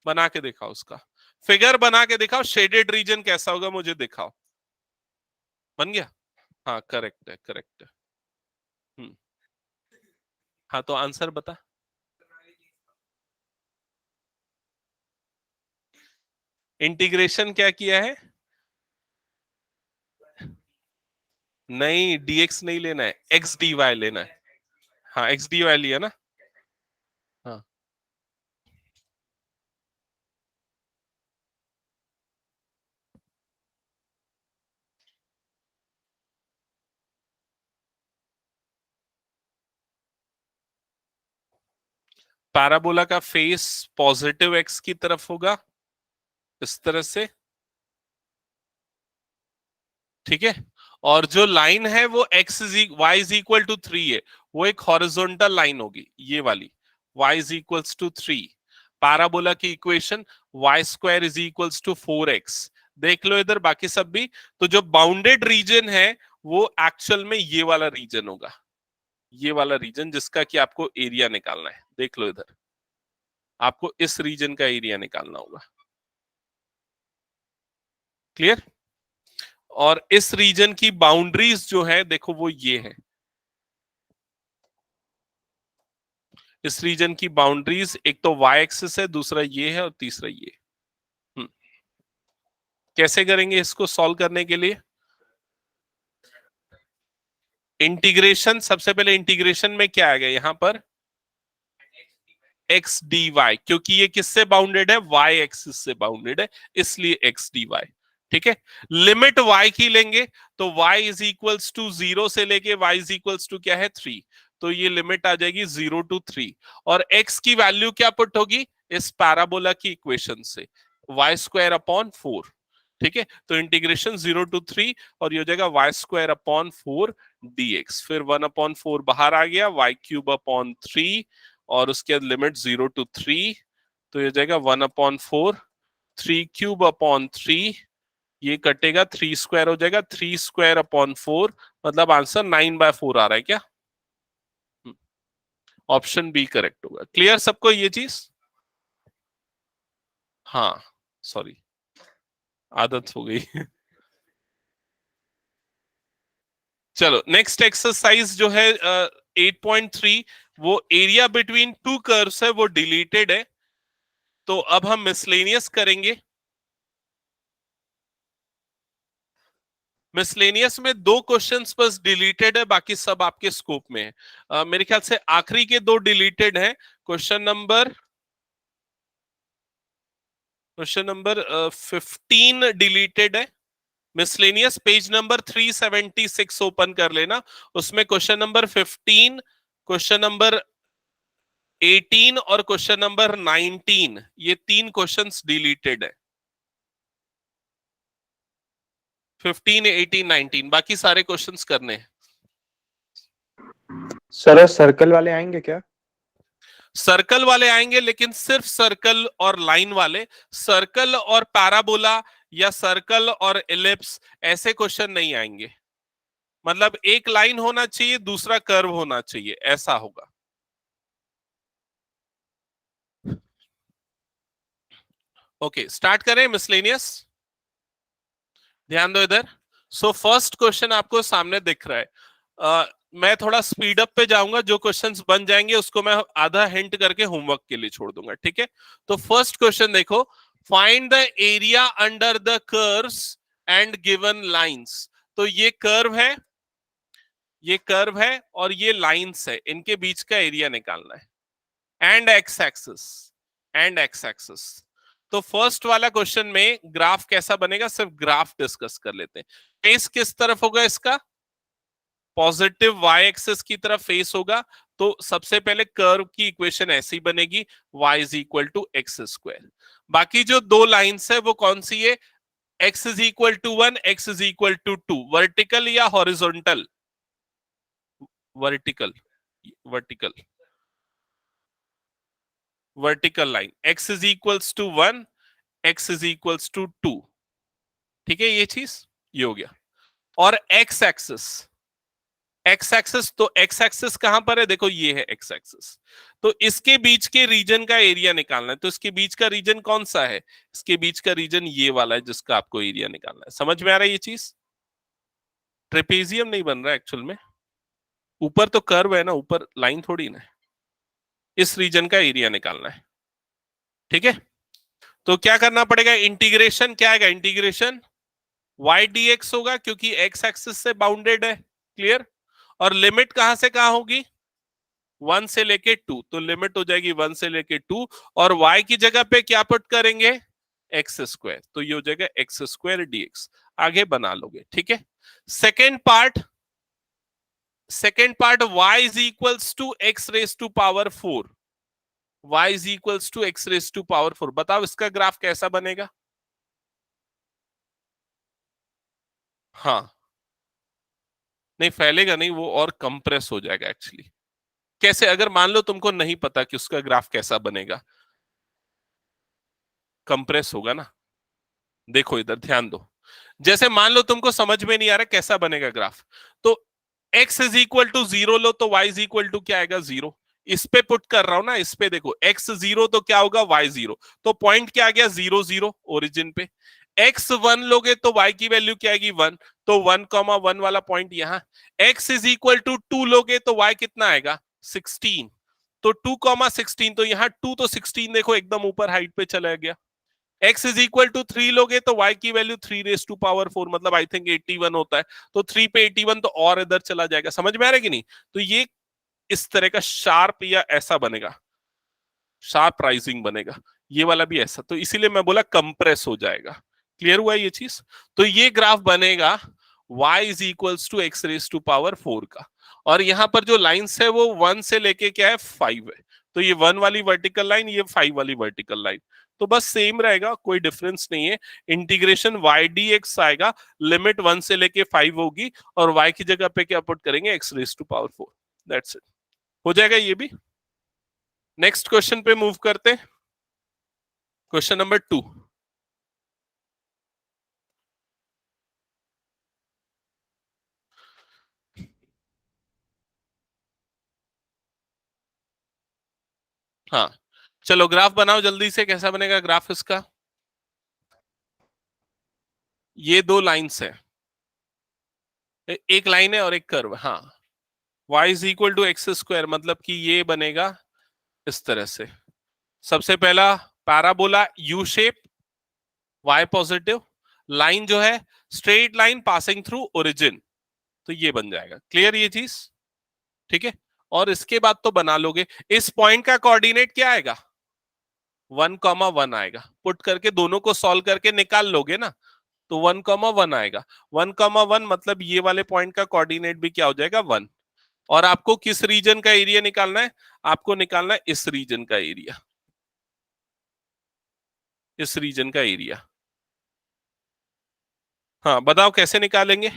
बना के दिखाओ उसका फिगर, बना के दिखाओ। शेडेड रीजन कैसा होगा मुझे दिखाओ। बन गया? हाँ करेक्ट है, करेक्ट है। हम्म, हाँ तो आंसर बता। इंटीग्रेशन क्या किया है? नहीं, dx नहीं लेना है, x dy लेना है। हाँ x dy लिया ना। हाँ पैराबोला का फेस पॉजिटिव x की तरफ होगा इस तरह से, ठीक है। और जो लाइन है वो y इज इक्वल टू 3 है, वो एक हॉरिजॉन्टल लाइन होगी ये वाली, y is equals to 3। Parabola की equation y² is equals to 4x। देख लो इधर बाकी सब भी। तो जो बाउंडेड रीजन है वो एक्चुअल में ये वाला रीजन होगा, ये वाला रीजन जिसका कि आपको एरिया निकालना है। देख लो इधर, आपको इस रीजन का एरिया निकालना होगा। क्लियर? और इस रीजन की बाउंड्रीज जो है देखो वो ये है। इस रीजन की बाउंड्रीज एक तो y एक्सिस है, दूसरा ये है और तीसरा ये। कैसे करेंगे इसको सॉल्व करने के लिए? इंटीग्रेशन, सबसे पहले इंटीग्रेशन में क्या आएगा यहां पर एक्स डी वाई, क्योंकि ये किससे बाउंडेड है, वाई एक्सिस से बाउंडेड है, इसलिए एक्स डी वाई। ठीक है, लिमिट y की लेंगे तो y इज इक्वल्स टू 0 से लेके y इज इक्वल्स टू क्या है 3, तो ये लिमिट आ जाएगी 0 to 3, और x की वैल्यू क्या पुट होगी इस पैराबोला की इक्वेशन से, y स्क्वायर अपॉन 4। ठीक है, तो इंटीग्रेशन 0 to 3 और ये हो जाएगा y स्क्वायर अपॉन 4 dx, फिर 1/4 बाहर आ गया, y क्यूब अपॉन 3 और उसके बाद लिमिट 0 to 3, तो ये हो जाएगा 1/4 3 क्यूब अपॉन 3, ये कटेगा 3 स्क्वायर हो जाएगा, 3 स्क्वायर अपॉन 4, मतलब आंसर 9/4 आ रहा है क्या, ऑप्शन बी करेक्ट होगा। क्लियर सबको ये चीज? हाँ सॉरी, आदत हो गई। चलो नेक्स्ट एक्सरसाइज जो है 8.3, वो एरिया बिटवीन टू कर्व्स है, वो डिलीटेड है, तो अब हम मिसलेनियस करेंगे। मिसलेनियस में 2 क्वेश्चंस बस डिलीटेड है, बाकी सब आपके स्कोप में है। मेरे ख्याल से आखिरी के 2 डिलीटेड हैं। क्वेश्चन नंबर 15 डिलीटेड है। मिसलेनियस पेज नंबर 376 ओपन कर लेना, उसमें क्वेश्चन नंबर 15, क्वेश्चन नंबर 18 और क्वेश्चन नंबर 19, ये 3 क्वेश्चंस डिलीटेड है। 15, 18, 19, बाकी सारे क्वेश्चंस करने हैं। सर सर्कल वाले आएंगे क्या? सर्कल वाले आएंगे, लेकिन सिर्फ सर्कल और लाइन वाले, सर्कल और पैराबोला या सर्कल और एलिप्स ऐसे क्वेश्चन नहीं आएंगे। मतलब एक लाइन होना चाहिए, दूसरा कर्व होना चाहिए, ऐसा होगा। ओके स्टार्ट करें मिसलेनियस, ध्यान दो इधर। सो फर्स्ट क्वेश्चन आपको सामने दिख रहा है। मैं थोड़ा स्पीड अप पे जाऊंगा, जो क्वेश्चंस बन जाएंगे उसको मैं आधा हिंट करके होमवर्क के लिए छोड़ दूंगा, ठीक है। तो फर्स्ट क्वेश्चन देखो, find the area under the curves and given lines. तो ये कर्व है, ये कर्व है और ये लाइंस है, इनके बीच का एरिया निकालना है। And x axis, and x axis. तो फर्स्ट वाला क्वेश्चन में ग्राफ कैसा बनेगा, सिर्फ ग्राफ डिस्कस कर लेते हैं। फेस किस तरफ होगा इसका, पॉजिटिव y एक्सिस की तरफ फेस होगा। तो सबसे पहले कर्व की इक्वेशन ऐसी बनेगी, y is equal to x square. बाकी जो 2 लाइंस है वो कौन सी है, x is equal to 1, x is equal to 2, vertical या horizontal, vertical, vertical, vertical line, x is equals to 1, x is equals to 2, ठीक है, ये चीज ये हो गया। और x एक्सिस, x एक्सिस, तो x एक्सिस कहां पर है, देखो ये है x एक्सिस, तो इसके बीच के रीजन का एरिया निकालना है। तो इसके बीच का रीजन कौन सा है, इसके बीच का रीजन ये वाला है जिसका आपको एरिया निकालना है। समझ में आ रहा है ये चीज? ट्रेपेजियम नहीं बन रहा है एक्चुअल में, ऊपर तो कर्व है ना, ऊपर लाइन थोड़ी ना है, इस रीजन का एरिया निकालना है, ठीक है। तो क्या करना पड़ेगा, इंटीग्रेशन क्या आएगा, इंटीग्रेशन y dx होगा, क्योंकि x एक्सिस से बाउंडेड है, क्लियर। और लिमिट कहां से कहां होगी, 1 से लेके 2, तो लिमिट हो जाएगी 1 से लेके 2, और y की जगह पे क्या पुट करेंगे, एक्स स्क्वायर, तो ये हो जाएगा एक्स स्क्वायर dx। आगे बना लोगे, ठीक है। Second part, second part y is equals to x raise to power 4, y is equals to x raise to power 4। बताओ इसका ग्राफ कैसा बनेगा? हाँ नहीं फैलेगा नहीं, वो और कंप्रेस हो जाएगा एक्चुअली। कैसे, अगर मान लो तुमको नहीं पता कि उसका ग्राफ कैसा बनेगा, कंप्रेस होगा ना। देखो इधर ध्यान दो, जैसे मान लो तुमको समझ में नहीं आ रहा कैसा बनेगा ग्राफ, तो x इज इक्वल टू 0 लो, तो y इज इक्वल टू क्या आएगा, 0। इस पे पुट कर रहा हूं ना, इस पे देखो x 0 तो क्या होगा, y 0, तो पॉइंट क्या आ गया, 0 0 ओरिजिन पे। x 1 लोगे तो y की वैल्यू क्या आएगी, 1, तो 1,1 वाला पॉइंट यहां। x इज इक्वल टू 2 लोगे तो y कितना आएगा, 16, तो 2,16, तो यहाँ 2 तो 16 देखो एकदम ऊपर हाइट पे चला गया। x इज इक्वल टू 3 लोगे तो y की वैल्यू 3 raised to power 4 मतलब आई थिंक 81 होता है, तो 3 पे 81 तो और इधर चला जाएगा। समझ में आ रहा है कि नहीं? तो ये इस तरह का शार्प या ऐसा बनेगा, शार्प राइजिंग बनेगा, ये वाला भी ऐसा, तो इसीलिए मैं बोला कंप्रेस हो जाएगा। क्लियर हुआ ये चीज? तो ये ग्राफ बनेगा y is equals to x raise to power 4 का, और यहां पर जो लाइंस है वो 1 से लेके क्या है 5 है, तो ये 1 वाली वर्टिकल लाइन, ये 5 वाली वर्टिकल लाइन, तो बस सेम रहेगा, कोई डिफरेंस नहीं है। इंटीग्रेशन y dx आएगा, लिमिट 1 से लेके 5 होगी, और y की जगह पे क्या पुट करेंगे x raise to power 4। That's it, हो जाएगा ये भी। नेक्स्ट क्वेश्चन पे मूव करते हैं, क्वेश्चन नंबर 2। हाँ चलो ग्राफ बनाओ जल्दी से, कैसा बनेगा ग्राफ इसका? ये दो लाइंस है, एक लाइन है और एक कर्व। हाँ, y is equal to x square, मतलब कि ये बनेगा इस तरह से। सबसे पहला parabola U shape, y positive, line जो है straight line passing through origin, तो ये बन जाएगा। क्लियर ये चीज? ठीक है, और इसके बाद तो बना लोगे, इस पॉइंट का कोऑर्डिनेट क्या आएगा? 1,1 आएगा, पुट करके दोनों को सॉल्व करके निकाल लोगे ना, तो 1,1 आएगा। 1,1 मतलब ये वाले पॉइंट का कोऑर्डिनेट भी क्या हो जाएगा 1। और आपको किस रीजन का एरिया निकालना है? आपको निकालना है इस रीजन का एरिया, इस रीजन का एरिया। हाँ बताओ कैसे निकालेंगे?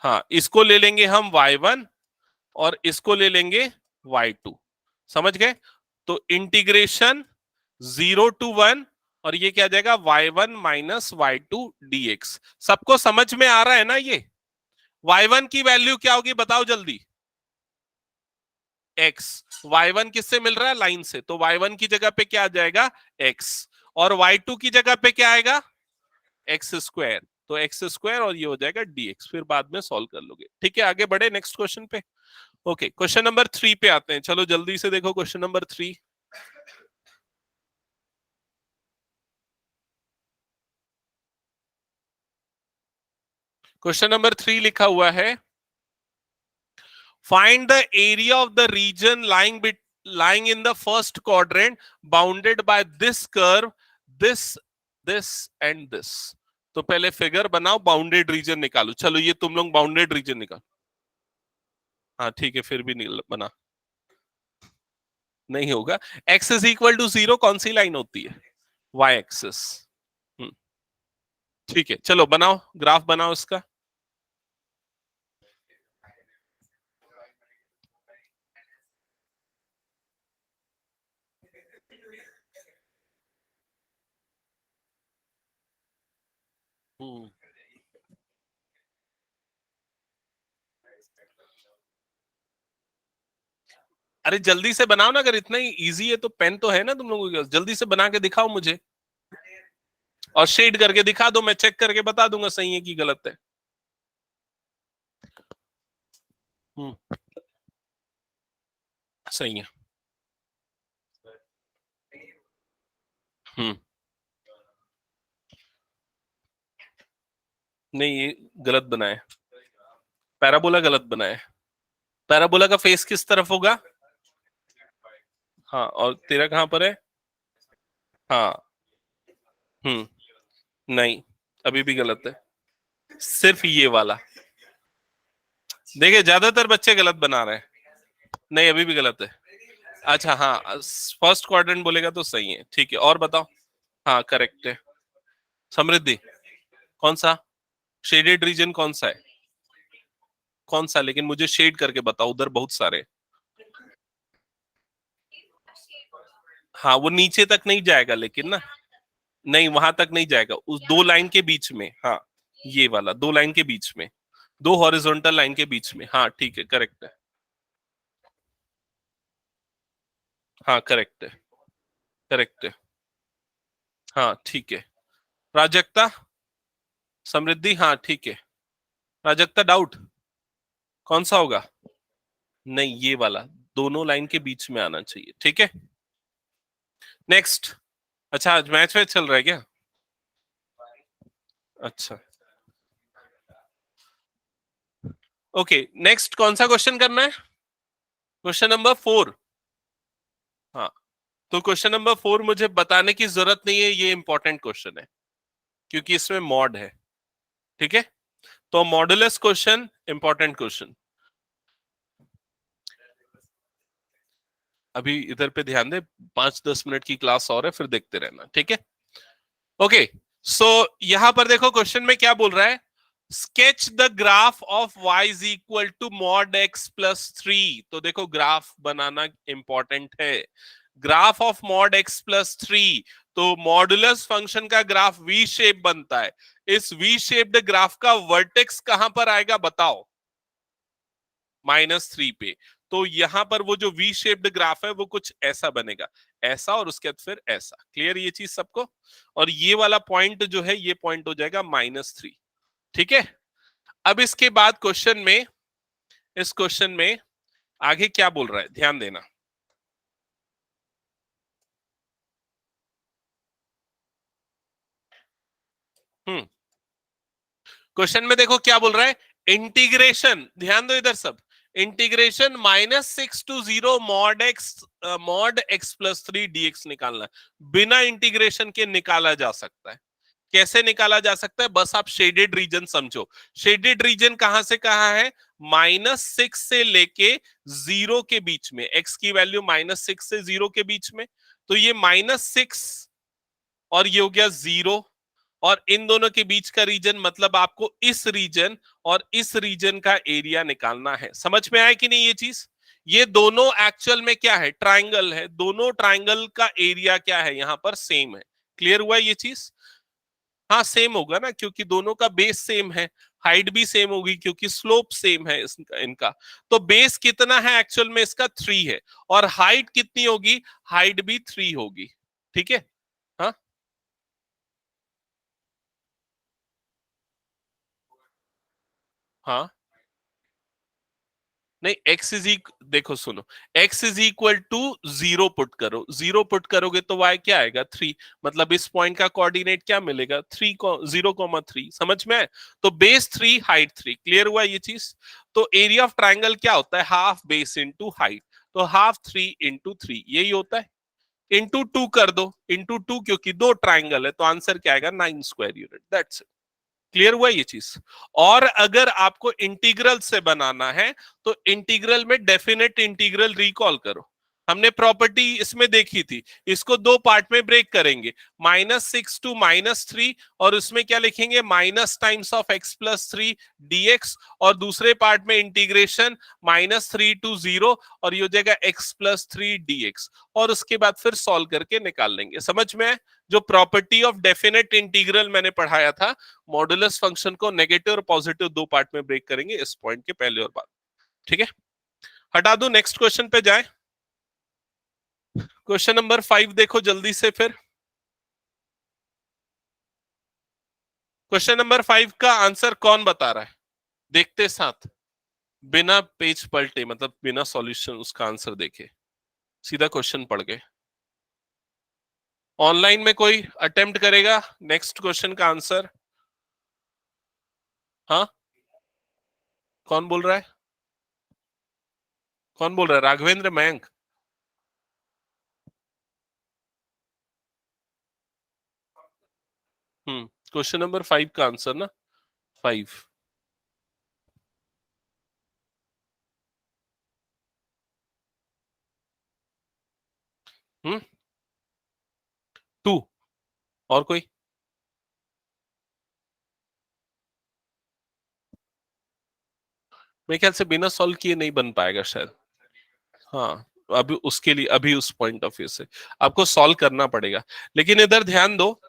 हाँ, इसको ले लेंगे हम y1 और इसको ले लेंगे y2। समझ गए? तो इंटीग्रेशन 0 to 1, और ये क्या जाएगा y1 माइनस y2 dx। सबको समझ में आ रहा है ना? ये y1 की वैल्यू क्या होगी बताओ जल्दी? x। y1 किससे मिल रहा है? लाइन से, तो y1 की जगह पे क्या आ जाएगा x, और y2 की जगह पे क्या आएगा एक्स स्क्वायर, तो एक्स स्क्वायर और ये हो जाएगा dx, फिर बाद में सॉल्व कर लोगे। ठीक है, आगे बढ़े नेक्स्ट क्वेश्चन पे। ओके, क्वेश्चन नंबर 3 पे आते हैं, चलो जल्दी से देखो क्वेश्चन नंबर 3। क्वेश्चन नंबर 3 लिखा हुआ है, find the area of the region lying in the first quadrant bounded by this curve, this and this। तो पहले फिगर बनाओ, बाउंडेड रीजन निकालो। चलो ये तुम लोग बाउंडेड रीजन निकालो। हाँ ठीक है, फिर भी नहीं बना, नहीं होगा। x इज इक्वल टू 0 कौन सी लाइन होती है? y axis. ठीक है, चलो बनाओ, ग्राफ बनाओ इसका। अरे जल्दी से बनाओ ना, अगर इतना ही इजी है तो पेन तो है ना तुम लोगों के पास, जल्दी से बना के दिखाओ मुझे, और शेड करके दिखा दो, मैं चेक करके बता दूंगा सही है कि गलत है। सही है। नहीं ये गलत बनाए, पैराबोला गलत बनाए। पैराबोला का फेस किस तरफ होगा? हाँ, और तेरा कहां पर है? हाँ। नहीं, अभी भी गलत है, सिर्फ ये वाला। देखिए ज्यादातर बच्चे गलत बना रहे हैं। नहीं अभी भी गलत है। अच्छा हाँ, फर्स्ट क्वाड्रेंट बोलेगा तो सही है। ठीक है, और बताओ। हाँ करेक्ट है। समृद्धि कौन सा? शेडेड रीजन कौन सा है? कौन सा? लेकिन मुझे शेड करके बताओ, उधर बहुत सारे। हाँ वो नीचे तक नहीं जाएगा लेकिन ना, नहीं वहां तक नहीं जाएगा, उस दो लाइन के बीच में। हाँ ये वाला दो लाइन के बीच में, दो हॉरिजॉन्टल लाइन के बीच में। हाँ ठीक है, करेक्ट है। हाँ करेक्ट है, करेक्ट है। हाँ ठीक है। प्राजक्ता, समृद्धि, हाँ ठीक है। प्राजक्ता डाउट कौन सा होगा? नहीं ये वाला, दोनों लाइन के बीच में आना चाहिए। ठीक है, नेक्स्ट। अच्छा, आज मैच वैच चल रहा है क्या? अच्छा, ओके। नेक्स्ट कौन सा क्वेश्चन करना है? Question number 4। हाँ, तो क्वेश्चन नंबर 4 मुझे बताने की जरूरत नहीं है, ये इंपॉर्टेंट क्वेश्चन है क्योंकि इसमें मॉड है। ठीक है, तो मॉडुलस क्वेश्चन, इंपॉर्टेंट क्वेश्चन। अभी इधर पे ध्यान दे, 5-10 मिनट की क्लास और है, फिर देखते रहना। ठीक है, ओके। सो यहां पर देखो क्वेश्चन में क्या बोल रहा है, sketch the graph of y is equal to mod x plus 3। तो देखो ग्राफ बनाना इंपॉर्टेंट है। Graph of mod x plus 3, तो मॉडुलस फंक्शन का ग्राफ वी शेप बनता है। इस वी शेप्ड ग्राफ का वर्टेक्स कहां पर आएगा बताओ? -3 पे। तो यहां पर वो जो वी शेप्ड ग्राफ है वो कुछ ऐसा बनेगा, ऐसा, और उसके बाद फिर ऐसा। क्लियर ये चीज सबको? और ये वाला पॉइंट जो है, ये पॉइंट हो जाएगा -3। ठीक है, अब इसके बाद क्वेश्चन में, इस क्वेश्चन में आगे क्या बोल रहा है, ध्यान देना। क्वेश्चन में देखो क्या बोल रहा है, इंटीग्रेशन, ध्यान दो इधर सब, integration -6 to 0 mod x plus 3 dx निकालना है। बिना इंटीग्रेशन के निकाला जा सकता है। कैसे निकाला जा सकता है? बस आप शेडेड रीजन समझो। शेडेड रीजन कहां से कहां है? -6 से लेके 0 के बीच में। x की वैल्यू -6 से 0 के बीच में, तो ये -6 और ये हो गया 0, और इन दोनों के बीच का रीजन, मतलब आपको इस रीजन और इस रीजन का एरिया निकालना है। समझ में आया कि नहीं ये चीज? ये दोनों एक्चुअल में क्या है? ट्राइंगल है। दोनों ट्राइंगल का एरिया क्या है? यहां पर सेम है। क्लियर हुआ ये चीज? हाँ, सेम होगा ना, क्योंकि दोनों का बेस सेम है। हाइट भी सेम होगी क्योंकि स्लोप सेम है इनका। तो बेस कितना है एक्चुअल में? इसका 3 है। और हाइट कितनी होगी? हाइट भी 3 होगी। ठीक है, हाँ। हाँ, नहीं, देखो सुनो, x is equal to 0 put करो। 0 पुट करोगे तो y क्या आएगा? 3। मतलब इस पॉइंट का कोऑर्डिनेट क्या मिलेगा? 0,3। समझ में है? तो बेस 3, हाइट 3। क्लियर हुआ ये चीज? तो एरिया ऑफ ट्राइंगल क्या होता है? Half base into height. तो हाफ 3 इंटू 3 यही होता है। इंटू 2 कर दो, इंटू 2, क्योंकि दो ट्राइंगल है, तो आंसर क्या आएगा? 9 square unit. That's it. Clear हुआ ये चीज? और अगर आपको इंटीग्रल से बनाना है, तो इंटीग्रल में डेफिनेट इंटीग्रल रिकॉल करो। हमने प्रॉपर्टी इसमें देखी थी। इसको दो पार्ट में ब्रेक करेंगे, -6 to -3, और उसमें क्या लिखेंगे? Minus times of x plus 3 dx, और दूसरे पार्ट में इंटीग्रेशन -3 to 0, और ये हो जाएगा x प्लस 3 dx, और उसके बाद फिर सॉल्व करके निकाल लेंगे। समझ में? जो प्रॉपर्टी ऑफ डेफिनेट इंटीग्रल मैंने पढ़ाया था, मॉडुलस फंक्शन को नेगेटिव और पॉजिटिव दो पार्ट में ब्रेक करेंगे, इस पॉइंट के पहले और बाद। ठीक है, हटा दो, नेक्स्ट क्वेश्चन पे जाए। क्वेश्चन नंबर 5 देखो जल्दी से फिर। क्वेश्चन नंबर 5 का आंसर कौन बता रहा है? देखते साथ, बिना पेज पलटे, मतलब बिना सॉल्यूशन उसका आंसर देखे, सीधा क्वेश्चन पढ़ के। ऑनलाइन में कोई अटेम्प्ट करेगा नेक्स्ट क्वेश्चन का आंसर? हाँ, कौन बोल रहा है? कौन बोल रहा है? राघवेंद्र, मयंक? क्वेश्चन नंबर 5 का आंसर ना, 5। 2। और कोई? मेरे ख्याल से बिना सॉल्व किए नहीं बन पाएगा शायद। हाँ, अभी उसके लिए, अभी उस पॉइंट ऑफ व्यू से आपको सॉल्व करना पड़ेगा। लेकिन इधर ध्यान दो,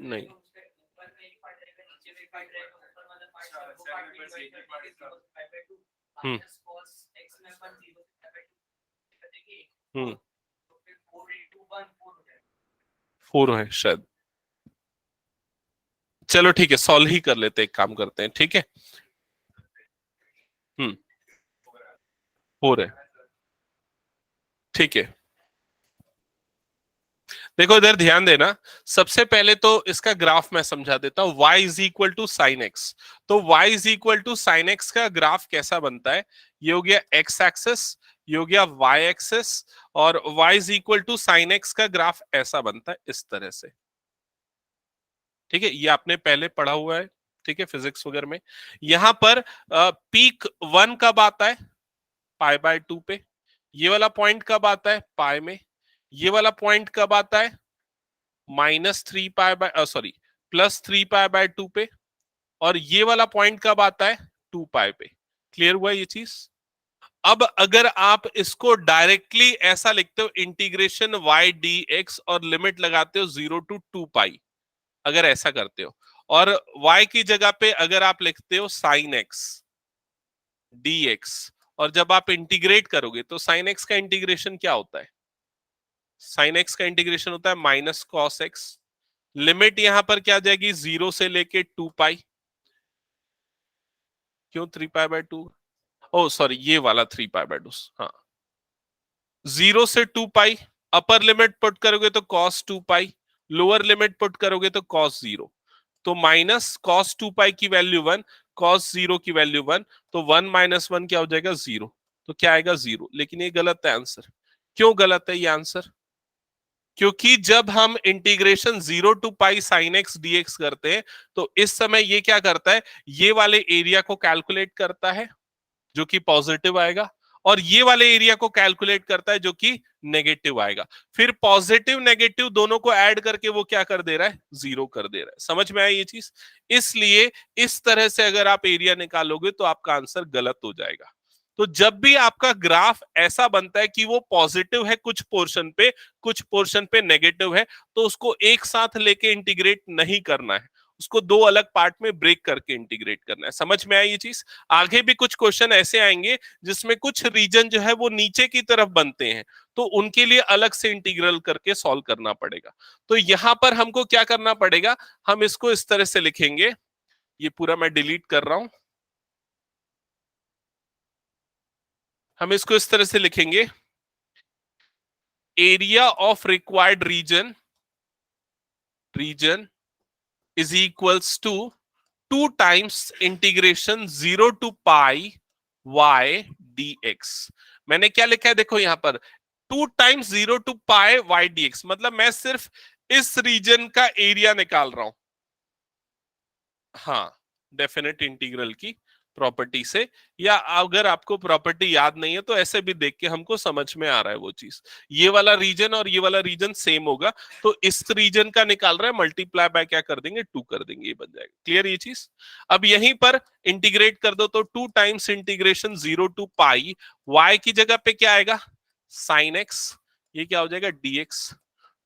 नहीं, हम्म हम्म 4 है शायद। चलो ठीक है, सॉल्व ही कर लेते हैं, एक काम करते हैं। ठीक है, 4 है। ठीक है, देखो इधर ध्यान देना। सबसे पहले तो इसका ग्राफ मैं समझा देता हूं। y is equal to sine x, तो y is equal to sine x का ग्राफ कैसा बनता है? ये हो गया x एक्सेस, ये हो गया y एक्सेस, और y is equal to sine x का ग्राफ ऐसा बनता है इस तरह से। ठीक है, ये आपने पहले पढ़ा हुआ है, ठीक है, फिजिक्स वगैरह में। यहां पर पीक 1 कब आता है? पाई बाय 2 पे। ये वाला पॉइंट कब आता है? पाई में। ये वाला पॉइंट कब आता है? +3 पाई बाय 2 पे। और ये वाला पॉइंट कब आता है? 2 पाई पे। क्लियर हुआ ये चीज? अब अगर आप इसको डायरेक्टली ऐसा लिखते हो, इंटीग्रेशन y dx, और लिमिट लगाते हो 0 टू 2 पाई, अगर ऐसा करते हो, और y की जगह पे अगर आप लिखते हो साइन एक्स dx, और जब आप इंटीग्रेट करोगे तो साइन एक्स का इंटीग्रेशन क्या होता है? साइन एक्स का इंटीग्रेशन होता है माइनस कॉस एक्स। लिमिट यहां पर क्या आ जाएगी? 0 से लेके 2 पाई। क्यों 3 पाई बाय 2? ओ सॉरी, ये वाला 3 पाई बाय 2। हाँ, 0 से 2 पाई। अपर लिमिट पुट करोगे तो कॉस 2 पाई, लोअर लिमिट पुट करोगे तो कॉस 0। तो माइनस कॉस 2 पाई की वैल्यू 1, कॉस 0 की वैल्यू 1, तो 1 माइनस 1 क्या हो जाएगा? 0। तो क्या आएगा? 0। लेकिन ये गलत है आंसर। क्यों गलत है ये आंसर? क्योंकि जब हम integration 0 to pi sine x dx करते हैं, तो इस समय ये क्या करता है? ये वाले एरिया को कैलकुलेट करता है जो कि पॉजिटिव आएगा, और ये वाले एरिया को कैलकुलेट करता है जो कि नेगेटिव आएगा। फिर पॉजिटिव नेगेटिव दोनों को ऐड करके वो क्या कर दे रहा है? 0 कर दे रहा है। समझ में आया ये चीज? इसलिए इस तरह से अगर आप एरिया निकालोगे तो आपका आंसर गलत हो जाएगा। तो जब भी आपका ग्राफ ऐसा बनता है कि वो पॉजिटिव है कुछ पोर्शन पे, कुछ पोर्शन पे नेगेटिव है, तो उसको एक साथ लेके इंटीग्रेट नहीं करना है, उसको दो अलग पार्ट में ब्रेक करके इंटीग्रेट करना है। समझ में आई ये चीज? आगे भी कुछ क्वेश्चन ऐसे आएंगे जिसमें कुछ रीजन जो है वो नीचे की तरफ बनते हैं, तो उनके लिए अलग से इंटीग्रल करके सॉल्व करना पड़ेगा। तो यहां पर हमको क्या करना पड़ेगा? हम इसको इस तरह से लिखेंगे, ये पूरा मैं डिलीट कर रहा हूं। हम इसको इस तरह से लिखेंगे, area of required region is equals to 2 times integration 0 to pi y dx। मैंने क्या लिखा है देखो यहां पर, 2 times 0 to pi y dx, मतलब मैं सिर्फ इस रीजन का एरिया निकाल रहा हूं। हाँ, डेफिनेट इंटीग्रल की प्रॉपर्टी से, या अगर आपको प्रॉपर्टी याद नहीं है तो ऐसे भी देख के हमको समझ में आ रहा है वो चीज। ये वाला रीजन और ये वाला रीजन सेम होगा, तो इस रीजन का निकाल रहा है, मल्टीप्लाई बाय क्या कर देंगे? 2 कर देंगे, ये बन जाएगा। क्लियर ये चीज? अब यहीं पर इंटीग्रेट कर दो तो 2 times integration 0 to pi, y की जगह पे क्या आएगा? साइन एक्स, ये क्या हो जाएगा? dx।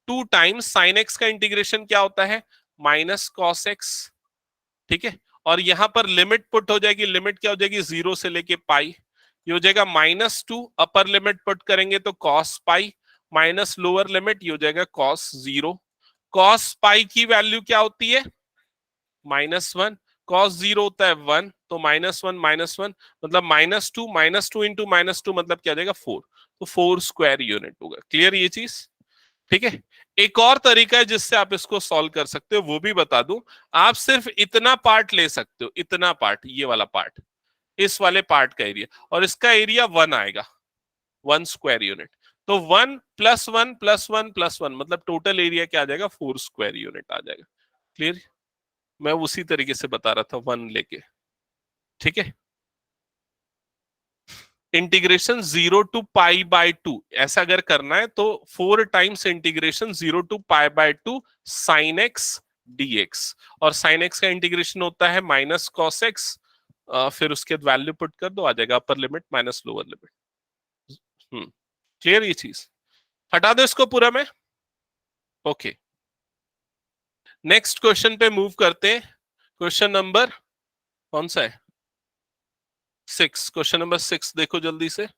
2 टाइम्स साइन एक्स का इंटीग्रेशन क्या होता है? Minus cos x. ठीक है, और यहां पर लिमिट पुट हो जाएगी, लिमिट क्या हो जाएगी? 0 से लेके पाई, ये हो जाएगा -2। अपर लिमिट पुट करेंगे तो cos pi, minus lower limit, ये हो जाएगा कॉस 0। कॉस पाई की वैल्यू क्या होती है? -1। कॉस 0 होता है 1, तो -1 मतलब -2 इंटू -2 मतलब क्या आ जाएगा? 4। तो 4 स्क्वायर यूनिट होगा। क्लियर ये चीज? ठीक है। एक और तरीका है जिससे आप इसको सॉल्व कर सकते हो, वो भी बता दूं। आप सिर्फ इतना पार्ट ले सकते हो, इतना पार्ट, ये वाला पार्ट, इस वाले पार्ट का एरिया, और इसका एरिया 1 आएगा, 1 स्क्वायर यूनिट। तो 1 प्लस 1 प्लस 1 प्लस 1 मतलब टोटल एरिया क्या आ जाएगा? 4 स्क्वायर यूनिट आ जाएगा। क्लियर? मैं उसी तरीके से बता रहा था 1 लेके। ठीक है, इंटीग्रेशन 0 टू पाई बाय 2 ऐसा अगर करना है तो 4 times integration 0 to pi by 2 sine x dx, और साइन एक्स का इंटीग्रेशन होता है माइनस कॉस एक्स। फिर उसके बाद वैल्यू पुट कर दो, आ जाएगा अपर limit minus lower limit. Clear ये चीज? हटा दो इसको पूरा में। ओके, नेक्स्ट क्वेश्चन पे मूव करते हैं। क्वेश्चन नंबर कौन सा है? 6। क्वेश्चन नंबर 6 देखो जल्दी से।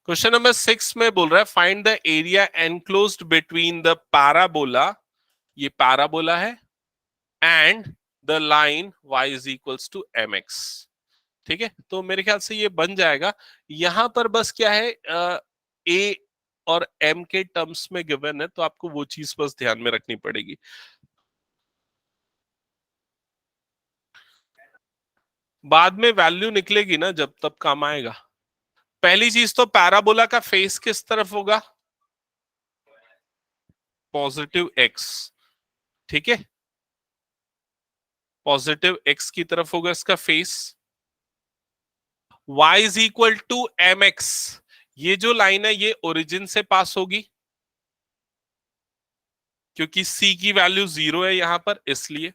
क्वेश्चन नंबर 6 में बोल रहा है find the area enclosed between the parabola, ये पैराबोला है, and the line y is equals to mx। ठीक है, तो मेरे ख्याल से ये बन जाएगा। यहां पर बस क्या है, a और m के टर्म्स में गिवन है, तो आपको वो चीज बस ध्यान में रखनी पड़ेगी। बाद में वैल्यू निकलेगी ना, जब तब काम आएगा। पहली चीज तो पैराबोला का फेस किस तरफ होगा, पॉजिटिव x। ठीक है, पॉजिटिव x की तरफ होगा इसका face. y is equal to mx, ये जो लाइन है ये ओरिजिन से पास होगी, क्योंकि c की वैल्यू 0 है यहां पर, इसलिए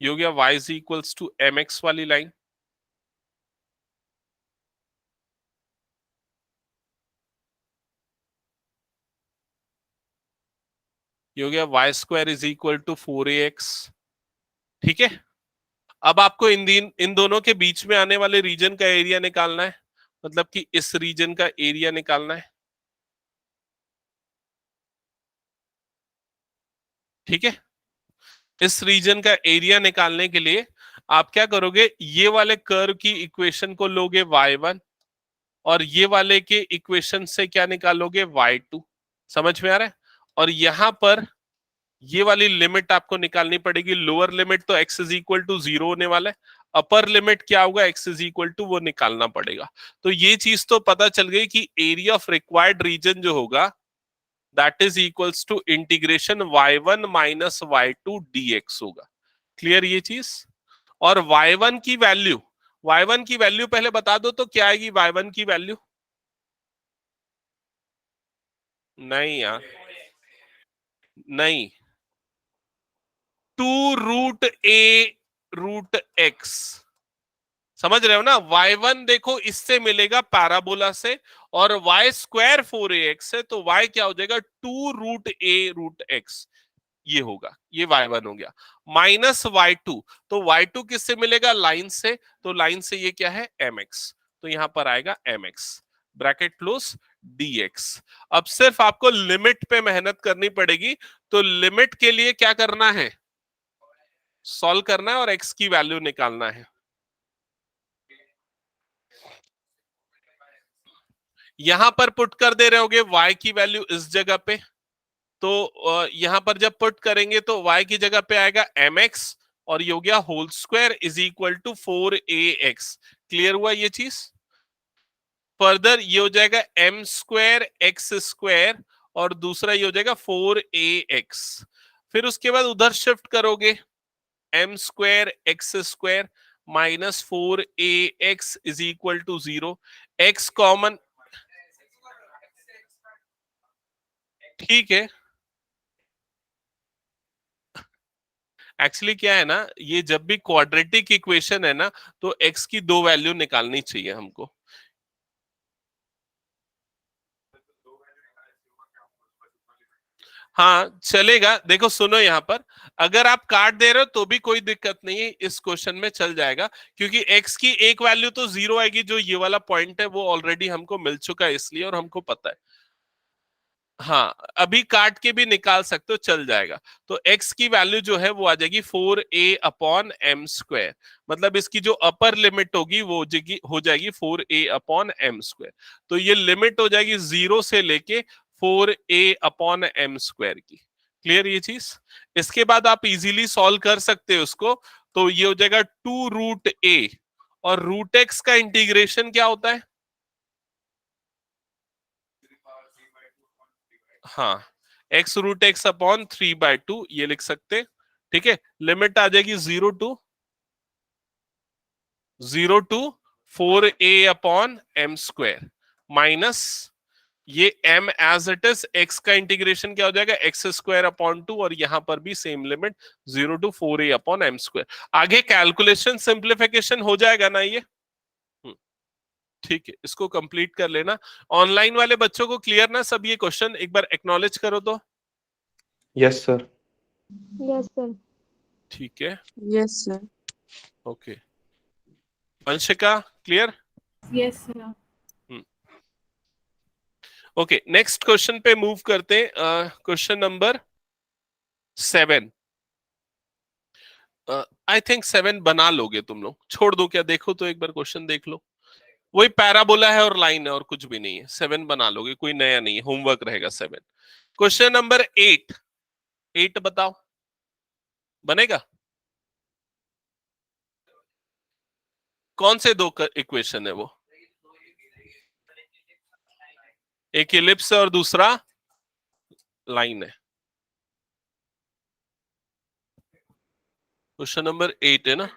ये हो गया y is equals to mx वाली लाइन। ये हो गया y square is equal to 4ax। ठीक है, अब आपको इन दोनों के बीच में आने वाले रीजन का एरिया निकालना है, मतलब कि इस रीजन का एरिया निकालना है। ठीक है, इस रीजन का एरिया निकालने के लिए आप क्या करोगे, ये वाले कर्व की इक्वेशन को लोगे y1, और ये वाले के इक्वेशन से क्या निकालोगे, y2। समझ में आ रहा है? और यहां पर ये वाली लिमिट आपको निकालनी पड़ेगी। लोअर लिमिट तो x इज इक्वल टू 0 होने वाला है, अपर लिमिट क्या होगा, x इज इक्वल टू, वो निकालना पड़ेगा। तो ये चीज तो पता चल गई कि एरिया ऑफ रिक्वायर्ड रीजन जो होगा that is equals to integration y1 minus y2 dx होगा। क्लियर ये चीज? और y1 की वैल्यू, y1 की वैल्यू पहले बता दो तो क्या आएगी y1 की वैल्यू? नहीं यार, नहीं, 2√a√x। समझ रहे हो ना? y1 देखो इससे मिलेगा पैराबोला से, और y स्क्वायर 4ax है, तो y क्या हो जाएगा, 2√a√x। ये होगा, ये y1 हो गया। माइनस y2, तो y2 किससे मिलेगा, लाइन से, तो लाइन से ये क्या है, mx, तो यहां पर आएगा mx, ब्रैकेट क्लोज, dx। अब सिर्फ आपको लिमिट पे मेहनत करनी पड़ेगी। तो लिमिट के लिए क्या करना है, सॉल्व करना है और x की वैल्यू निकालना है। यहां पर पुट कर दे रहे होगे y की वैल्यू इस जगह पे, तो यहां पर जब पुट करेंगे तो y की जगह पे आएगा mx, और ये हो गया whole square is equal to 4ax। Clear हुआ ये चीज? फर्दर ये हो जाएगा m स्क्वायर एक्स स्क्वायर, और दूसरा ये हो जाएगा 4ax। फिर उसके बाद उधर शिफ्ट करोगे, m square x square minus 4ax is equal to 0। x common, ठीक है। एक्चुअली क्या है ना, ये जब भी क्वाड्रेटिक इक्वेशन है ना, तो x की दो वैल्यू निकालनी चाहिए हमको। हाँ चलेगा, देखो सुनो, यहाँ पर अगर आप काट दे रहे हो तो भी कोई दिक्कत नहीं है, इस क्वेश्चन में चल जाएगा, क्योंकि x की एक वैल्यू तो 0 आएगी, जो ये वाला पॉइंट है वो ऑलरेडी हमको मिल चुका है इसलिए, और हमको पता है। हाँ, अभी काट के भी निकाल सकते हो, चल जाएगा। तो x की वैल्यू जो है वो आ जाएगी 4a/m², मतलब इसकी जो अपर लिमिट होगी वो हो जाएगी 4a/m²। तो ये लिमिट हो जाएगी 0 से लेके 4a/m² की। क्लियर ये चीज? इसके बाद आप इजीली सॉल्व कर सकते हो उसको। तो ये हो जाएगा 2√a, और √x का इंटीग्रेशन क्या होता है, हाँ, x√x/3/2 ये लिख सकते। ठीक है, लिमिट आ जाएगी 0 to 4a/m² माइनस ये m as it is, x का इंटीग्रेशन क्या हो जाएगा, x²/2, और यहां पर भी सेम लिमिट 0 to 4a/m²। आगे कैलकुलेशन सिंप्लीफिकेशन हो जाएगा ना ये। ठीक है, इसको कंप्लीट कर लेना। ऑनलाइन वाले बच्चों को क्लियर ना सब ये क्वेश्चन, एक बार एक्नॉलेज करो तो। Yes sir. Yes, sir. ठीक है, Yes, sir. Okay. Vanshika clear? Yes, sir. Okay, next question पे मूव करते हैं। Question number 7। आई थिंक 7 बना लोगे तुम लोग, छोड़ दो क्या? देखो तो एक बार क्वेश्चन देख लो, वही पैराबोला है और लाइन है और कुछ भी नहीं है। 7 बना लोगे, कोई नया नहीं है, होमवर्क रहेगा 7। क्वेश्चन नंबर 8, 8 बताओ, बनेगा? कौन से दो इक्वेशन है वो? एक इलिप्स है और दूसरा लाइन है। क्वेश्चन नंबर 8 है ना?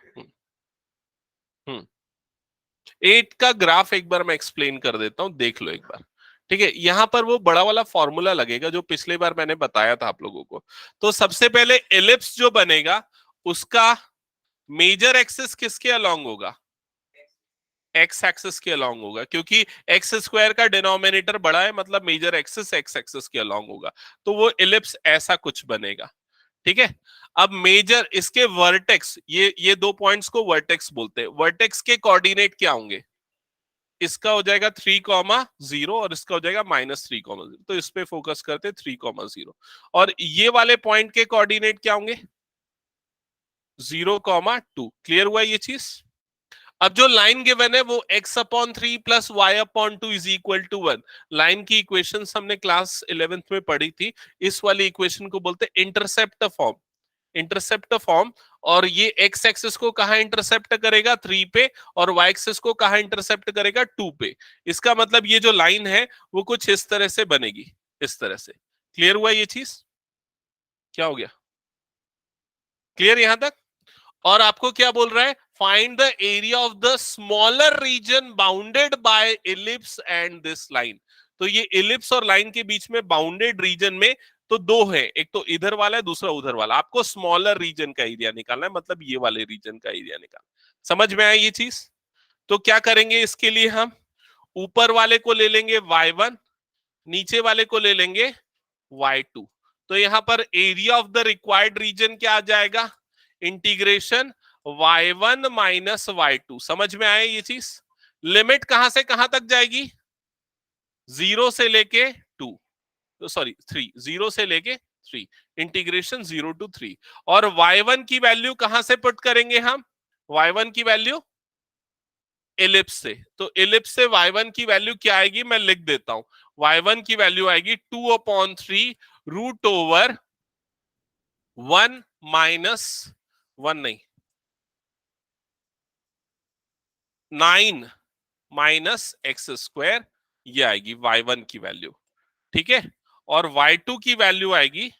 8 का ग्राफ एक बार मैं एक्सप्लेन कर देता हूं, देख लो एक बार। ठीक है, यहां पर वो बड़ा वाला फॉर्मूला लगेगा जो पिछले बार मैंने बताया था आप लोगों को। तो सबसे पहले एलिप्स जो बनेगा उसका मेजर एक्सिस किसके अलोंग होगा? एक्स एक्सिस के अलोंग होगा, क्योंकि एक्स स्क्वायर का डिनोमिनेटर बड़ा है, मतलब मेजर एक्सिस एक्स एक्सिस के अलोंग होगा। तो वो एलिप्स ऐसा कुछ बनेगा। ठीक है, अब मेजर इसके वर्टेक्स, ये दो पॉइंट्स को वर्टेक्स बोलते हैं। वर्टेक्स के कोऑर्डिनेट क्या होंगे? इसका हो जाएगा 3,0 और इसका हो जाएगा -3,0। तो इस पे फोकस करते 3,0। और ये वाले पॉइंट के कोऑर्डिनेट क्या होंगे? 0,2। क्लियर हुआ ये चीज? अब जो लाइन गिवन है वो x/3 + y/2 is equal to 1। Line की इक्वेशंस हमने क्लास 11th में पढ़ी थी। इस वाली इक्वेशन को बोलते हैं इंटरसेप्ट फॉर्म। Intercept form. और ये x एक्सिस को कहां इंटरसेप्ट करेगा? 3 पे। और y एक्सिस को कहां इंटरसेप्ट करेगा? 2 पे। इसका मतलब ये जो लाइन है वो कुछ इस तरह से बनेगी, इस तरह से। क्लियर हुआ ये चीज? क्या हो गया? क्लियर यहां तक? और आपको क्या बोल रहा है? Find the area of the smaller reason bounded bye ellipse and this line. तो ये इलिप्स और लाइन के बीच में बाउंडेड रीजन में तो दो है, एक तो इधर वाला है, दूसरा उधर वाला। आपको स्मॉलर रीजन का एरिया निकालना है, मतलब ये वाले रीजन का एरिया निकालना। समझ में आई ये चीज? तो क्या करेंगे इसके लिए? हम ऊपर वाले को ले लेंगे y1, नीचे वाले को ले लेंगे y2। तो यहां पर area of the required region क्या आ जाएगा? Integration y1 - y2। समझ में आया ये चीज? लिमिट कहां से कहां तक जाएगी? 0 से लेके 2, तो सॉरी 3, 0 से लेके 3, इंटीग्रेशन 0 to 3। और y1 की वैल्यू कहां से पुट करेंगे हम? y1 की वैल्यू एलिप्स से। तो एलिप्स से y1 की वैल्यू क्या आएगी? मैं लिख देता हूं। y1 की वैल्यू आएगी 2/3 √1 -1 नहीं, 9 - x²। ये आएगी y1 की वैल्यू। ठीक है, और y2 की वैल्यू आएगी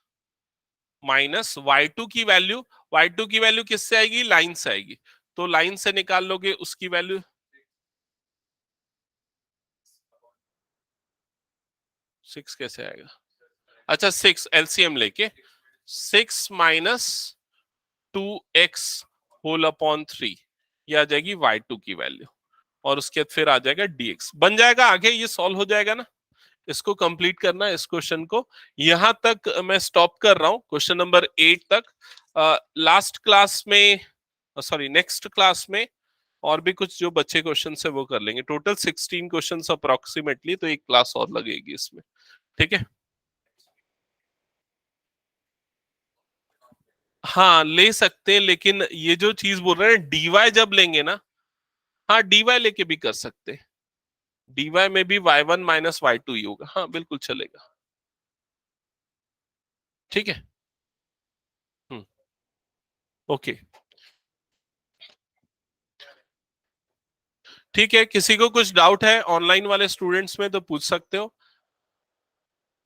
-y2 की वैल्यू। y2 की वैल्यू किससे आएगी? लाइन से आएगी। तो लाइन से निकाल लोगे उसकी वैल्यू। 6 कैसे आएगा? अच्छा 6 एलसीएम लेके 6 - 2x/3 ये आ जाएगी y2 की वैल्यू। और उसके बाद फिर आ जाएगा dx। बन जाएगा आगे, ये सॉल्व हो जाएगा ना? इसको कंप्लीट करना है, इस क्वेश्चन को। यहां तक मैं स्टॉप कर रहा हूं, क्वेश्चन नंबर 8 तक। लास्ट क्लास में, सॉरी नेक्स्ट क्लास में और भी कुछ जो बच्चे क्वेश्चन है वो कर लेंगे। टोटल 16 क्वेश्चन अप्रोक्सीमेटली, तो एक क्लास और लगेगी इसमें। ठीक है, हाँ ले सकते हैं, लेकिन ये जो चीज बोल रहे हैं dy जब लेंगे ना, हाँ dy लेके भी कर सकते हैं। dy में भी y1 - y2 ही होगा। हाँ बिल्कुल चलेगा। ठीक है, ओके ठीक है। किसी को कुछ डाउट है ऑनलाइन वाले स्टूडेंट्स में तो पूछ सकते हो,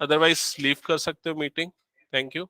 अदरवाइज लीव कर सकते हो मीटिंग। Thank you.